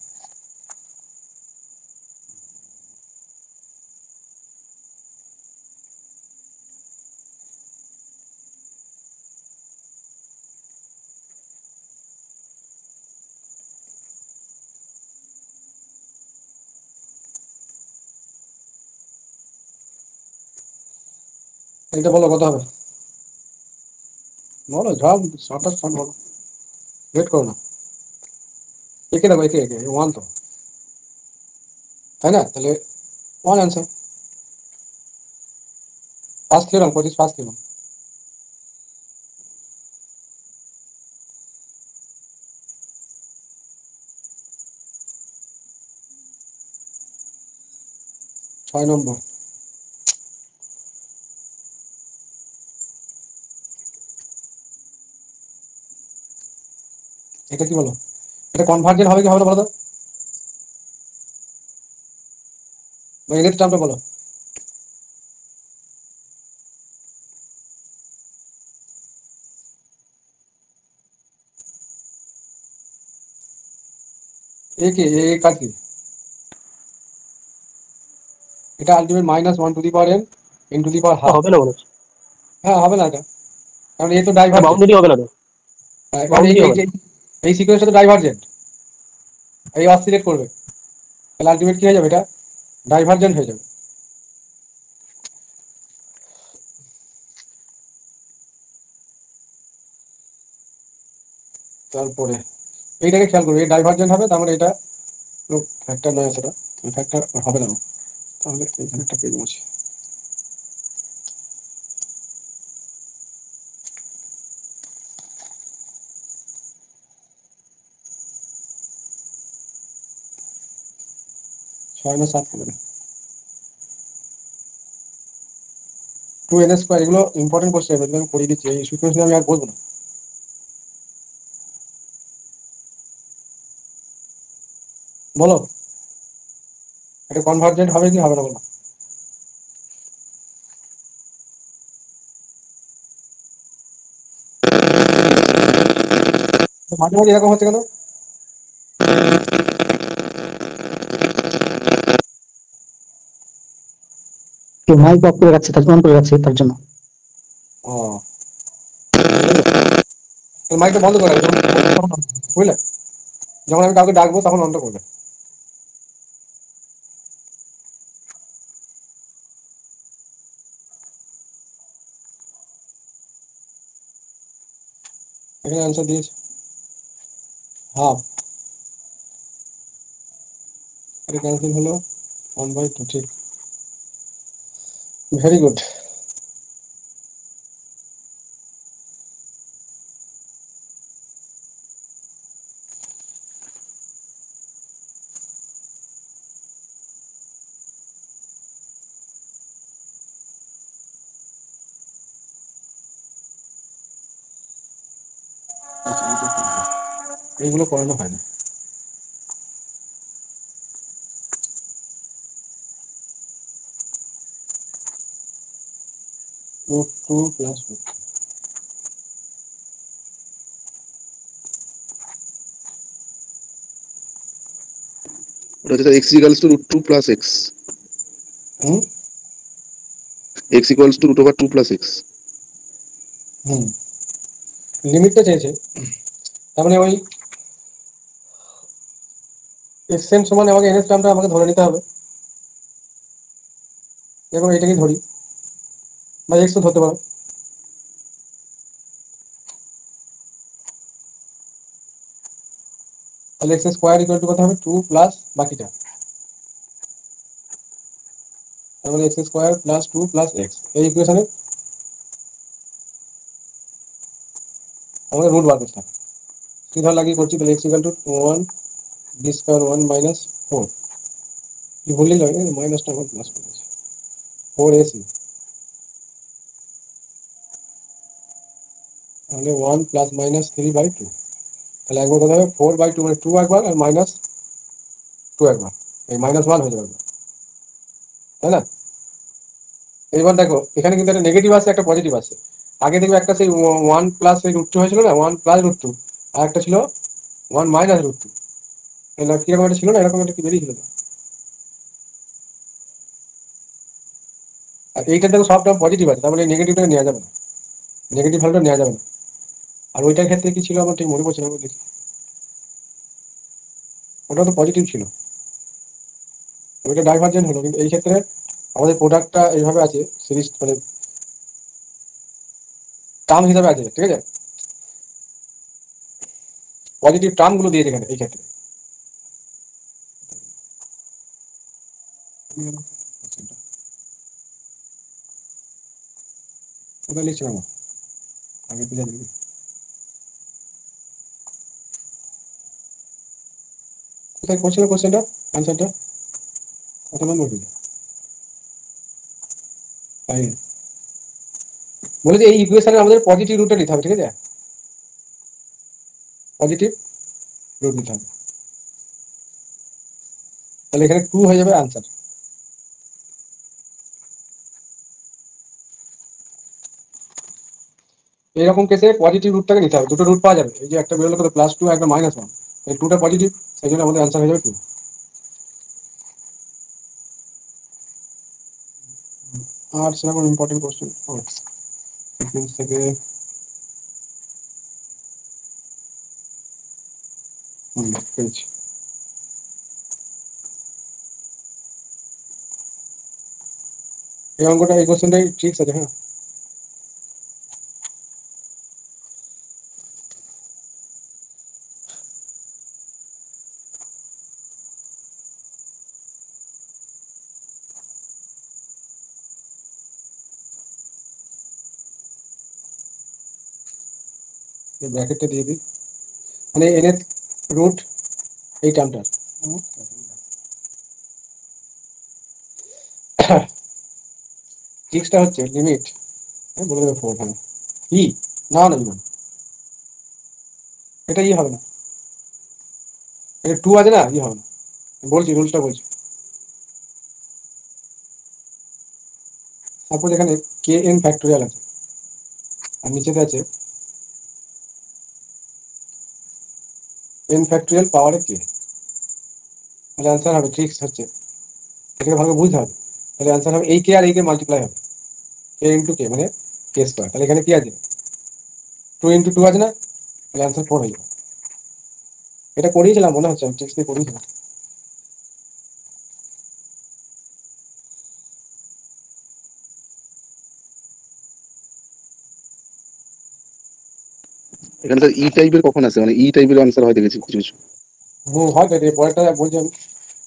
এটা বলো কত হবে, বলো সব শর্ট বলো, ওয়েট করো না, একে দেখো, একে একে 1 তো, তাই না? তাহলে 1 answer, first theorem, 25 first theorem. 6 নম্বর, এটা কি বলো? এটা কনভার্জেন্ট হবে কি হবে না বলো তো? এনএস টার্মটা বলো। এ কি এ কাজ কি? এটা ultimate minus one two the power N in two the power half. হবে না মনে হচ্ছে, হ্যাঁ হবে না এটা, কারণ এ তো ডাইভার্জেন্ট। বাউন্ডারি হবে না তো, কারণ এই বাউন্ডারি এই হবে না। এই সিকোয়েন্সটা তো ডাইভার্জেন্ট, এই অসিলেট করবে, তাহলে আলটিমেট কি হয়ে যাবে, এটা ডাইভার্জেন্ট হয়ে যাবে। তারপরে এইটাকে খেয়াল করবে, এই ডাইভার্জেন্ট হবে, তার মানে এটা ফ্যাক্টর নয়, সেটা ফ্যাক্টর হবে না। তাহলে এখানে একটা পেজ আছে, ছয় না সাত হবে, টু এন স্কোয়ার, এগুলো ইম্পর্টেন্ট কোশ্চেন, এগুলো আমি পড়িয়ে দিচ্ছি, এই সিকোয়েন্স নিয়ে আমি আর বলবো না। বলো এটা কনভার্জেন্ট হবে কি হবে না বলো। মাঝে মাঝে এরকম হচ্ছে কেন? কেউ মাইক অফ করে রাখছে, তার অন করে রাখছে তার জন্য। ও মাইকটা বন্ধ করে রাখবে, বুঝলে, যখন আমি কাউকে ডাকবো তখন অনটা করবে। এখানে অ্যান্সার দিয়েছে হাফ, এটা ক্যান্সেল হলো, 1/2, ঠিক, ভেরি গুড। এইগুলো করানো হয় না। রুট টু প্লাস ওটা হচ্ছে x equals to root 2 plus x. Hmm x equals to root over 2 plus x. হুম লিমিটটা চেয়েছে, তার মানে ওই এক্স এন সমান আমাকে এন এস টার্মটা আমাকে ধরে নিতে হবে, এবং এটাকেই ধরি, বা এক্স তো ধরতে পারো। তাহলে এক্স স্কোয়ার ইকুয়াল টু কত হবে, টু প্লাস বাকিটা, তার মানে x square plus two plus x, এই ইকুয়েশনে আমাকে রুট বার করতে হবে। কি ধর লাগিয়ে করছি, তাহলে x equal to one b square one minus four, কি বললেই লাগে মাইনাসটা আমার প্লাস করেছে, ফোর এসি, তাহলে one plus minus three by two, তাহলে একবার কথা হবে ফোর বাই টু, মানে টু একবার আর মাইনাস টু একবার, এই মাইনাস ওয়ান হয়ে যাবে, তাই না? এবার দেখো এখানে কিন্তু একটা নেগেটিভ আছে, একটা পজিটিভ আছে। আগে দেখবে একটা সেই ওয়ান প্লাস এই রুট টু হয়েছিল না, ওয়ান প্লাস রুট টু, আর একটা ছিল ওয়ান মাইনাস রুট টু, কিরকম একটা ছিল না, এরকম একটা কি বেরিয়েছিল না। আর এইটা দেখো সব টার্ম পজিটিভ আছে, তার মানে নেগেটিভটাকে নেওয়া যাবে না, নেগেটিভ ভ্যালুটা নেওয়া যাবে না। আর ওইটার ক্ষেত্রে কি ছিল আমার ঠিক মনে পড়ছে না, আমি দেখি, ওটা তো পজিটিভ ছিল, ওইটা ডাইভার্জেন্ট হলো, কিন্তু এই ক্ষেত্রে আমাদের প্রোডাক্টটা এইভাবে আছে, সিরিজ মানে টার্ম হিসাবে আছে, ঠিক আছে, পজিটিভ টার্ম গুলো দিয়েছে এখানে এই ক্ষেত্রে। কোথায় লিখছিলাম আগে পূজা দিবি, কোথায় করছিল কোশ্চেনটা, আনসারটা কত নম্বর দিল, পাইনি। বলে যে এই ইকুয়েশনে আমাদের পজিটিভ রুটটা নিতে হবে, ঠিক আছে, পজিটিভ রুট নিতে হবে, তাহলে এখানে টু হয়ে যাবে আনসার। এইরকম কেসে পজিটিভ রুটটাকে নিতে হবে, দুটো রুট পাওয়া যাবে, এই যে একটা বেরোলো কত +2 একটা -1, এই 2টা পজিটিভ, সেই জন্য আমাদের অ্যান্সার হয়ে যাবে 2। আর সেরকম ইম্পর্টেন্ট কোশ্চেন সিকোয়েন্স থেকে পেয়েছি। এই অঙ্কটা এই কোশ্চেনটাই ট্রিক্স আছে। হ্যাঁ, এই ব্র্যাকেটটা দিয়ে দিই, মানে এনের রুট এই টার্মটার ট্রিক্সটা হচ্ছে লিমিট বলে দেবে 4। হ্যাঁ, ই না না না, এটা ই হবে না, এটা 2 আছে না, ই হবে না, বলছি রুলসটা বলছি। সাপোজ এখানে kn ফ্যাক্টোরিয়াল আছে আর নিচেতে আছে n ফ্যাক্টোরিয়াল পাওয়ারে k, তাহলে অ্যান্সার হবে, ট্রিক্স হচ্ছে এটাকে ভালো করে বুঝতে হবে, তাহলে অ্যান্সার হবে এই কে আর এই কে মাল্টিপ্লাই হবে k ইন্টু কে মানে k স্কোয়ার, তাহলে এখানে কি আছে 2 ইন্টু 2 আছে না, তাহলে অ্যান্সার 4 হয়ে যাবে। এটা করিয়েছিলাম মনে হচ্ছে, আমি ট্রিক্স দিয়ে করিয়েছিলাম। এখানে স্যার ই টাইপের কখন আছে, মানে ই টাইপের আনসার হয় দেখেছি কিছু কিছু। হয়তো এর পরেরটা বলছি আমি,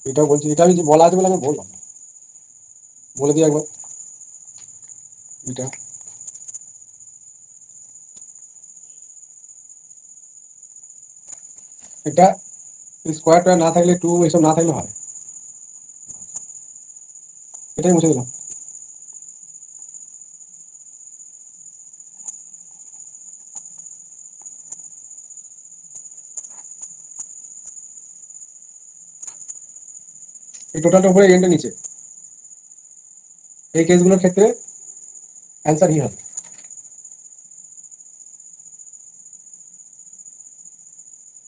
এটাও বলছি, এটা আমি যে বলা আছে বলে আমি বললাম, বলে দিই একবার এটা। এটা স্কোয়ারটা না থাকলে 2 এসব না থাকলে হয়, এটাই মুছে দিলাম। এই টোটালটা উপরে এন্ডের নিচে, এই কেসগুলোর ক্ষেত্রে অ্যান্সার ই হবে।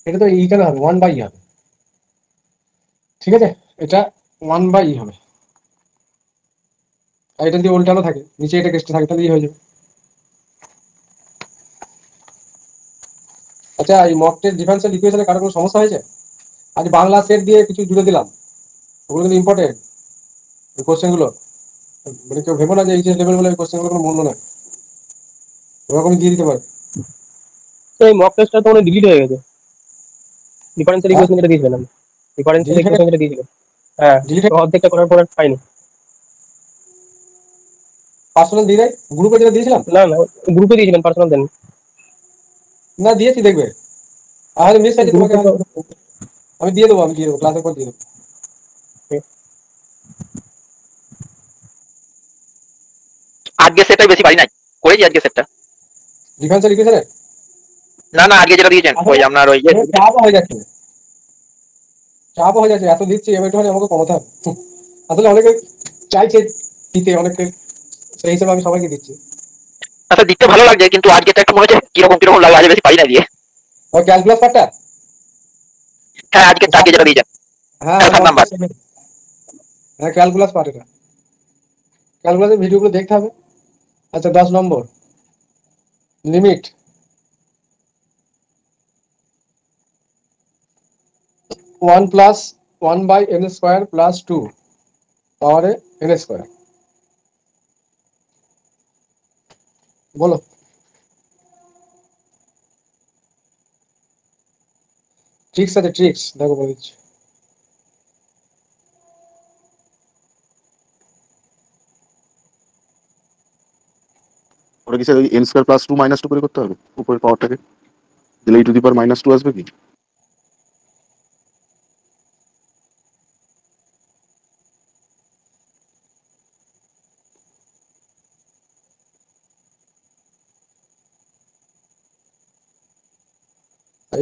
এটা তো ই কেন হবে, 1/e হবে, ঠিক আছে, এটা 1/e হবে, আর এটা যদি উল্টানো থাকে নিচে এটা কেসটা থাকে তাহলে ই হয়ে যাবে। আচ্ছা, এই মক টেস্ট ডিফারেন্সিয়াল ইকুয়েশনে কারো কোনো সমস্যা হয়েছে? আজ বাংলা সেট দিয়ে কিছু জুড়ে দিলাম, ওগুলো কিন্তু ইম্পর্টেন্ট এই কোশ্চেনগুলো, মানে কেউ ভেবো না যে এইচএস লেভেল বলে কোশ্চেনগুলো কোনো মূল্য নাই, ওরকমই দিয়ে দিতে পারে। তো এই মক টেস্টটা তো মানে ডিলিট হয়ে গেছে, ডিফারেন্সিয়াল হ্যাঁ, ইকুয়েশন যেটা দিয়েছিলাম, ডিফারেন্সিয়াল ডিলিট হয়ে ইকুয়েশন যেটা দিয়েছিলাম। হ্যাঁ, ডিলিট তো অর্ধেকটা করার পর আর পাইনি। পার্সোনাল দিয়ে দেয়, গ্রুপে যেটা দিয়েছিলাম না না, গ্রুপে দিয়েছিলাম, পার্সোনাল দেন। না, দিয়েছি দেখবে, আর মিস আছে তোমাকে, গ্রুপে তো আমি দিয়ে দেবো, আমি দিয়ে দেবো, ক্লাসের পর দিয়ে দেবো। আজকে সেটাই বেশি পারি নাই, করেছি আজকে সেটটা। ডিফারেন্সিয়াল ইকুয়েশনে না না, আজকে যেটা দিয়েছেন ওই আপনার ওই চাপও হয়ে যাচ্ছে, চাপও হয়ে যাচ্ছে, এত দিচ্ছি এবার একটুখানি আমাকে কমাতে হবে। আসলে অনেকে চাইছে দিতে, অনেকে, সেই হিসেবে আমি সবাইকে দিচ্ছি। আচ্ছা দিতে ভালো লাগছে, কিন্তু আজকে একটু মনে হচ্ছে কিরকম কিরকম লাগে, আজ বেশি পারি না দিয়ে। ওই ক্যালকুলাস পার্টটা, হ্যাঁ আজকে আজকে যেটা দিয়েছেন, হ্যাঁ হ্যাঁ আমি 7 নাম্বার। হ্যাঁ ক্যালকুলাস পার্ট, এটা ক্যালকুলাসের ভিডিওগুলো দেখতে হবে। আচ্ছা 10 নম্বর, লিমিট 1 + 1/n² + 2 পাওয়ারে n², বলো। ট্রিক্স আছে, ট্রিক্স দেখো বলে দিচ্ছি। ওটা কি স্যার ওই n² + 2 - 2 করে করতে হবে উপরের পাওয়ারটাকে, তাহলে e⁻² আসবে কি?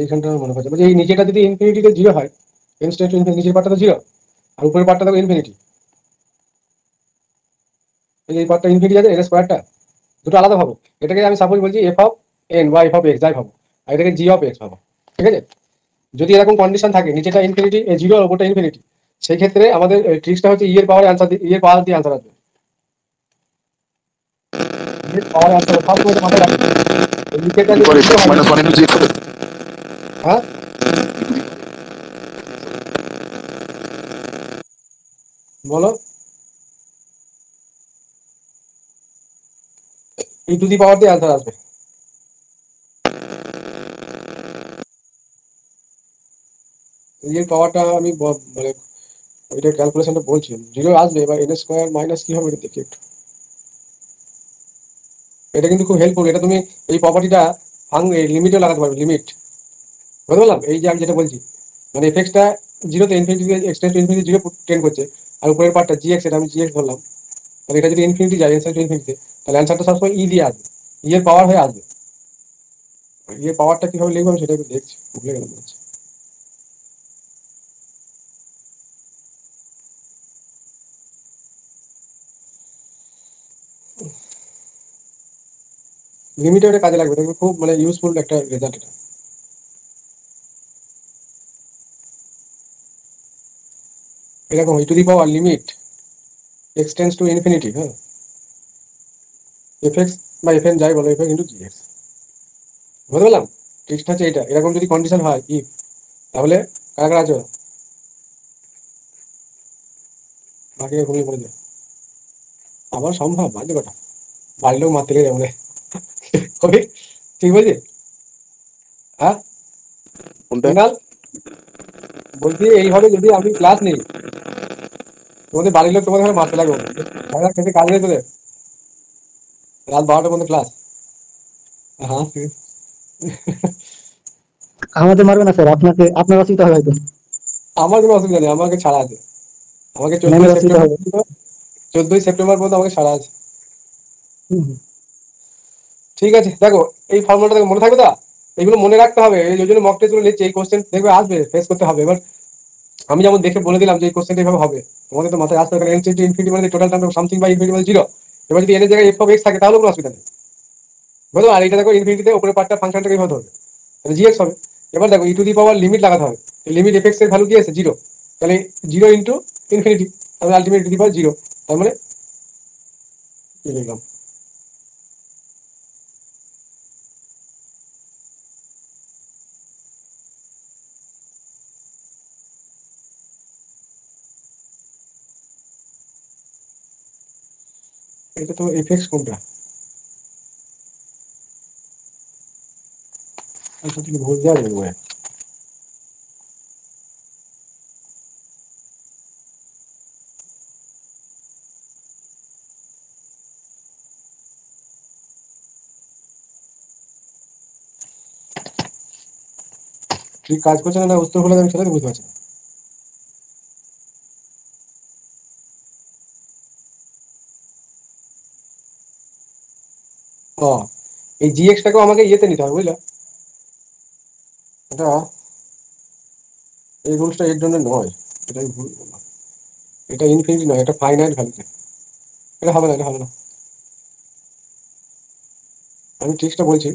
এইখানটা আমার মনে পড়ছে, বলছি এই নিচেটা যদি ইনফিনিটিতে 0 হয়, n → ∞, নিচের পার্টটা তো 0 আর উপরের পার্টটা দেখো ইনফিনিটি, এই পার্টটা ইনফিনিটি আছে, n² দুটো আলাদা ভাবো। এটাকে আমি সাপোজ বলছি f and y of x যাই ভাবো, আর এটাকে জি অফ এক্স ভাবো, ঠিক আছে? যদি এরকম কন্ডিশন থাকে নিচেটা ইনফিনিটি জিরো আর উপরটা ইনফিনিটি, সেই ক্ষেত্রে আমাদের ট্রিক্সটা হচ্ছে ই এর পাওয়ারে আনসার ই এর পাওয়ার দিয়ে আনসার আসবে। ই এর পাওয়ারে আনসার সব সময় এটা মাথায় রাখবে। এই নিচেটা যদি পরে জিরো হয়, মাইনাস ওয়ান ইন্টু জি এক্স হবে। হ্যাঁ বলো, ই টু দি পাওয়ার দিয়ে আনসার আসবে। ই এর পাওয়ারটা আমি মানে ওইটা ক্যালকুলেশনটা বলছি, জিরো আসবে, এবার এন স্কোয়ার মাইনাস কি হবে এটা দেখি একটু। এটা কিন্তু খুব হেল্পফুল, এটা তুমি এই প্রপার্টিটা লিমিটও লাগাতে পারবে, লিমিট। বুঝতে পারলাম? এই যে আমি যেটা বলছি, মানে এফএক্সটা জিরোতে infinity extend to infinity zero ten করছে, আর উপরের পার্টটা জি এক্স, এটা আমি জি এক্স ধরলাম। তাহলে এটা যদি ইনফিনিটি যায় এক্সটেন্ড টু ইনফিনিটিতে, তাহলে অ্যান্সারটা সবসময় ই দিয়ে আসবে, ই এর পাওয়ার হয়ে আসবে। ই এর পাওয়ারটা কিভাবে লিখবো আমি সেটা একটু দেখছি, ভুলে গেলাম বলছি। লিমিটে এটা কাজে লাগবে, দেখবে খুব মানে ইউজফুল একটা রেজাল্ট এটা। এরকম e to the power limit x tends to infinity, হ্যাঁ, এফএক্স বা এফএন যাই বলো, এফএক্স ইন্টু জিএক্স। বুঝতে পারলাম? ট্রিক্সটা হচ্ছে এটা, এরকম যদি কন্ডিশন হয় ইফ, তাহলে কারা কারা আছো, বাকিরা ঘুমিয়ে পড়ে যায়। আবার সম্ভব বাজে কথা, বাড়ির লোক মারতে লেগে যাবে কবি, ঠিক বলছি? হ্যাঁ কোনটা? মৃণাল, বলছি এইভাবে যদি আমি ক্লাস নিই, তোমাদের বাড়ির লোক তোমাদের ঘরে মারতে লাগবে, সারা রাত খেতে কাজ নেই তোদের, রাত 12টার মধ্যে ক্লাস। হ্যাঁ আমাদের মারবে না স্যার, আপনাকে আপনার অসুবিধা হবে হয়তো। আমার কোনো অসুবিধা নেই, আমাকে ছাড়া আছে, আমাকে চোদ্দই ম্যামের অসুবিধা সেপ্টেম্বর হবে। 14 সেপ্টেম্বর পর্যন্ত আমাকে ছাড়া আছে। হুম, ঠিক আছে, দেখো এই ফর্মুলাটা দেখো, মনে থাকবে তো? এগুলো মনে রাখতে হবে, এই জন্য মক টেস্ট গুলো নিচ্ছে, এই কোশ্চেন দেখবে আসবে, ফেস করতে হবে। এবার আমি যেমন দেখে বলে দিলাম যে এই কোশ্চেনটা এইভাবে হবে, তোমাদের তো মাথায় আসতে হবে, এন ইনফিনিটি ইনফিনিটি মানে total term something by infinity মানে জিরো। এবার যদি এন এর জায়গায় এফ অফ এক্স থাকে তাহলে কোনো অসুবিধা নেই, বুঝলো? আর এটা দেখো ইনফিনিটিতে উপরে পার্টটা ফাংশনটাকে এইভাবে ধরবে, তাহলে জিএক্স হবে। এবার দেখো ই টু দি পাওয়ার লিমিট লাগাতে হবে, লিমিট এফ এক্স এর ভ্যালু কি আছে, জিরো, তাহলে জিরো ইন্টু ইনফিনিটি, তাহলে ultimate two the power zero, তার মানে কি লিখলাম, এটা তো এফ এক্স কোনটা, এটা থেকে ভুল দেওয়া যাবে। ঠিক কাজ করছে না, উত্তর হলে আমি সেটা তো বুঝতে পারছি না। ও, এই জিএক্সটাকেও আমাকে ইয়েতে নিতে হবে, বুঝলে? এটা এই রুলসটা এর জন্য নয়, এটা আমি ভুল বললাম, এটা ইনফিনিটি নয়, এটা ফাইনাইট ভ্যালুতে, এটা হবে না, এটা হবে না। আমি ট্রিক্সটা বলছি,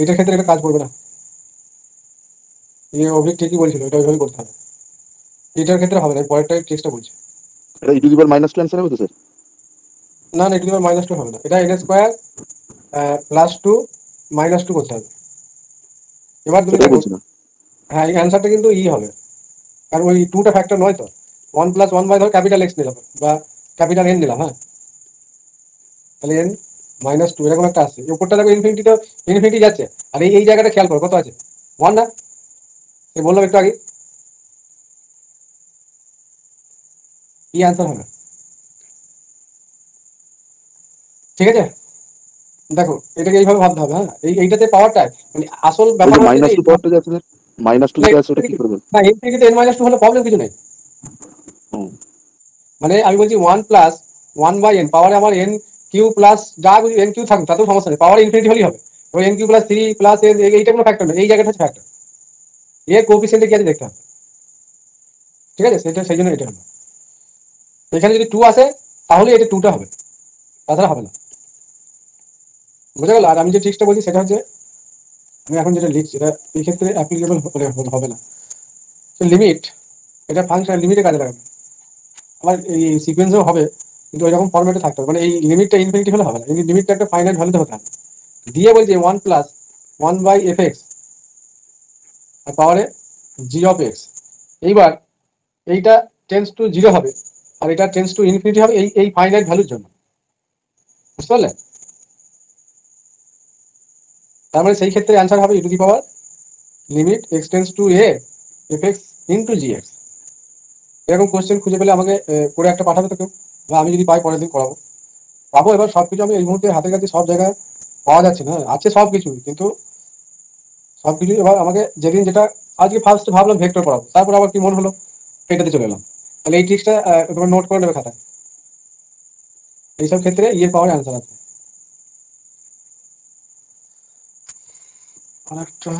এটার ক্ষেত্রে এটা কাজ করবে না, এই অভিক ঠিকই বলছিল, এটা ওইভাবে করতে হবে, এটার ক্ষেত্রে হবে না, পরেরটা ট্রিক্সটা বলছি। এটা e to the power minus two answer হবে তো স্যার? না না, এটা মাইনাস টু হবে না, এটা n square plus two minus two করতে হবে। এবার তুমি সেটাই দেখো, বলছি না। হ্যাঁ এই অ্যান্সারটা কিন্তু ই হবে, কারণ ওই টুটা ফ্যাক্টর নয় তো, 1+1 ধর ক্যাপিটাল এক্স নিলাম বা ক্যাপিটাল এন নিলাম, হ্যাঁ, তাহলে এন মাইনাস টু এরকম একটা আসছে, এই উপরটা দেখো ইনফিনিটি, তো ইনফিনিটি যাচ্ছে, আর এই জায়গাটা খেয়াল করো কত আছে, 1 না, এই বললাম একটু আগে, কি অ্যান্সার হবে, ঠিক আছে? দেখো এটাকে এইভাবে ভাবতে হবে, হ্যাঁ, এইটাতে পাওয়ারটা মানে আসল ওই ব্যাপার যে হচ্ছে যে মাইনাস টু পাওয়ারটা যে আছে স্যার, মাইনাস টু যেটা আছে ওটা কি করবেন? না ইনফিনিটিতে এন মাইনাস টু হলে প্রবলেম কিছু নেই, হুম। মানে আমি বলছি 1+1/n পাওয়ারে আমার এন কিউ প্লাস যা কিছু এন কিউ থাকুক তাতেও সমস্যা নেই, পাওয়ার ইনফিনিটি হলেই হবে। এবার n cube plus 3 plus n, এইটা কোনো ফ্যাক্টর নেই, এই জায়গাটা হচ্ছে ফ্যাক্টর, এর কোএফিসিয়েন্টে কি আছে দেখতে হবে, ঠিক আছে? সেটা সেই জন্য এটা হলো, এখানে যদি টু আসে তাহলে এটা টুটা হবে, তাছাড়া হবে না। বোঝা গেল? আর আমি যে ট্রিক্সটা বলছি সেটা হচ্ছে, আমি এখন যেটা লিখছি এটা এই ক্ষেত্রে অ্যাপ্লিকেবল হবে না। লিমিট, এটা ফাংশন লিমিটে কাজে লাগাবে। আবার এই সিকোয়েন্সেও হবে, কিন্তু ওইরকম ফরম্যাটে থাকতে হবে, মানে এই লিমিটটা ইনফিনিটি হলে হবে না, এই লিমিটটা একটা ফাইনাইট ভ্যালুতে হতে হবে। দিয়ে বলছে 1+1/fx আর পাওয়ারে g(x). এইবার এইটা টেন্স টু 0 হবে আর এটা টেন্স টু ইনফিনিটি হবে এই এই ফাইনাইট ভ্যালুর জন্য, বুঝতে পারলে? তার মানে সেই ক্ষেত্রে অ্যান্সার হবে e limit x tends two a fx into gx। এরকম কোশ্চেন খুঁজে পেলে আমাকে করে একটা পাঠাবে তো কেউ, বা আমি যদি পাই পরের দিন করাবো। পাবো, এবার সবকিছু আমি এই মুহূর্তে হাতের কাছে সব জায়গায় পাওয়া যাচ্ছে না, আছে সবকিছু, কিন্তু সবকিছু এবার আমাকে যেদিন যেটা, আজকে ফার্স্ট ভাবলাম ভেক্টর পড়াবো, তারপর আবার কি মন হলো এটাতে চলে এলাম। তাহলে এই ট্রিক্সটা তোমার নোট করে নেবে খাতায়। এইসব ক্ষেত্রে ইয়ে পাওয়ার অ্যান্সার আছে। আরেকটা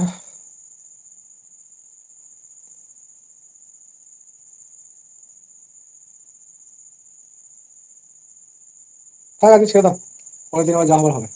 আজকে ছেড়ে দাও, পরের দিন আমার যা হবার হবে।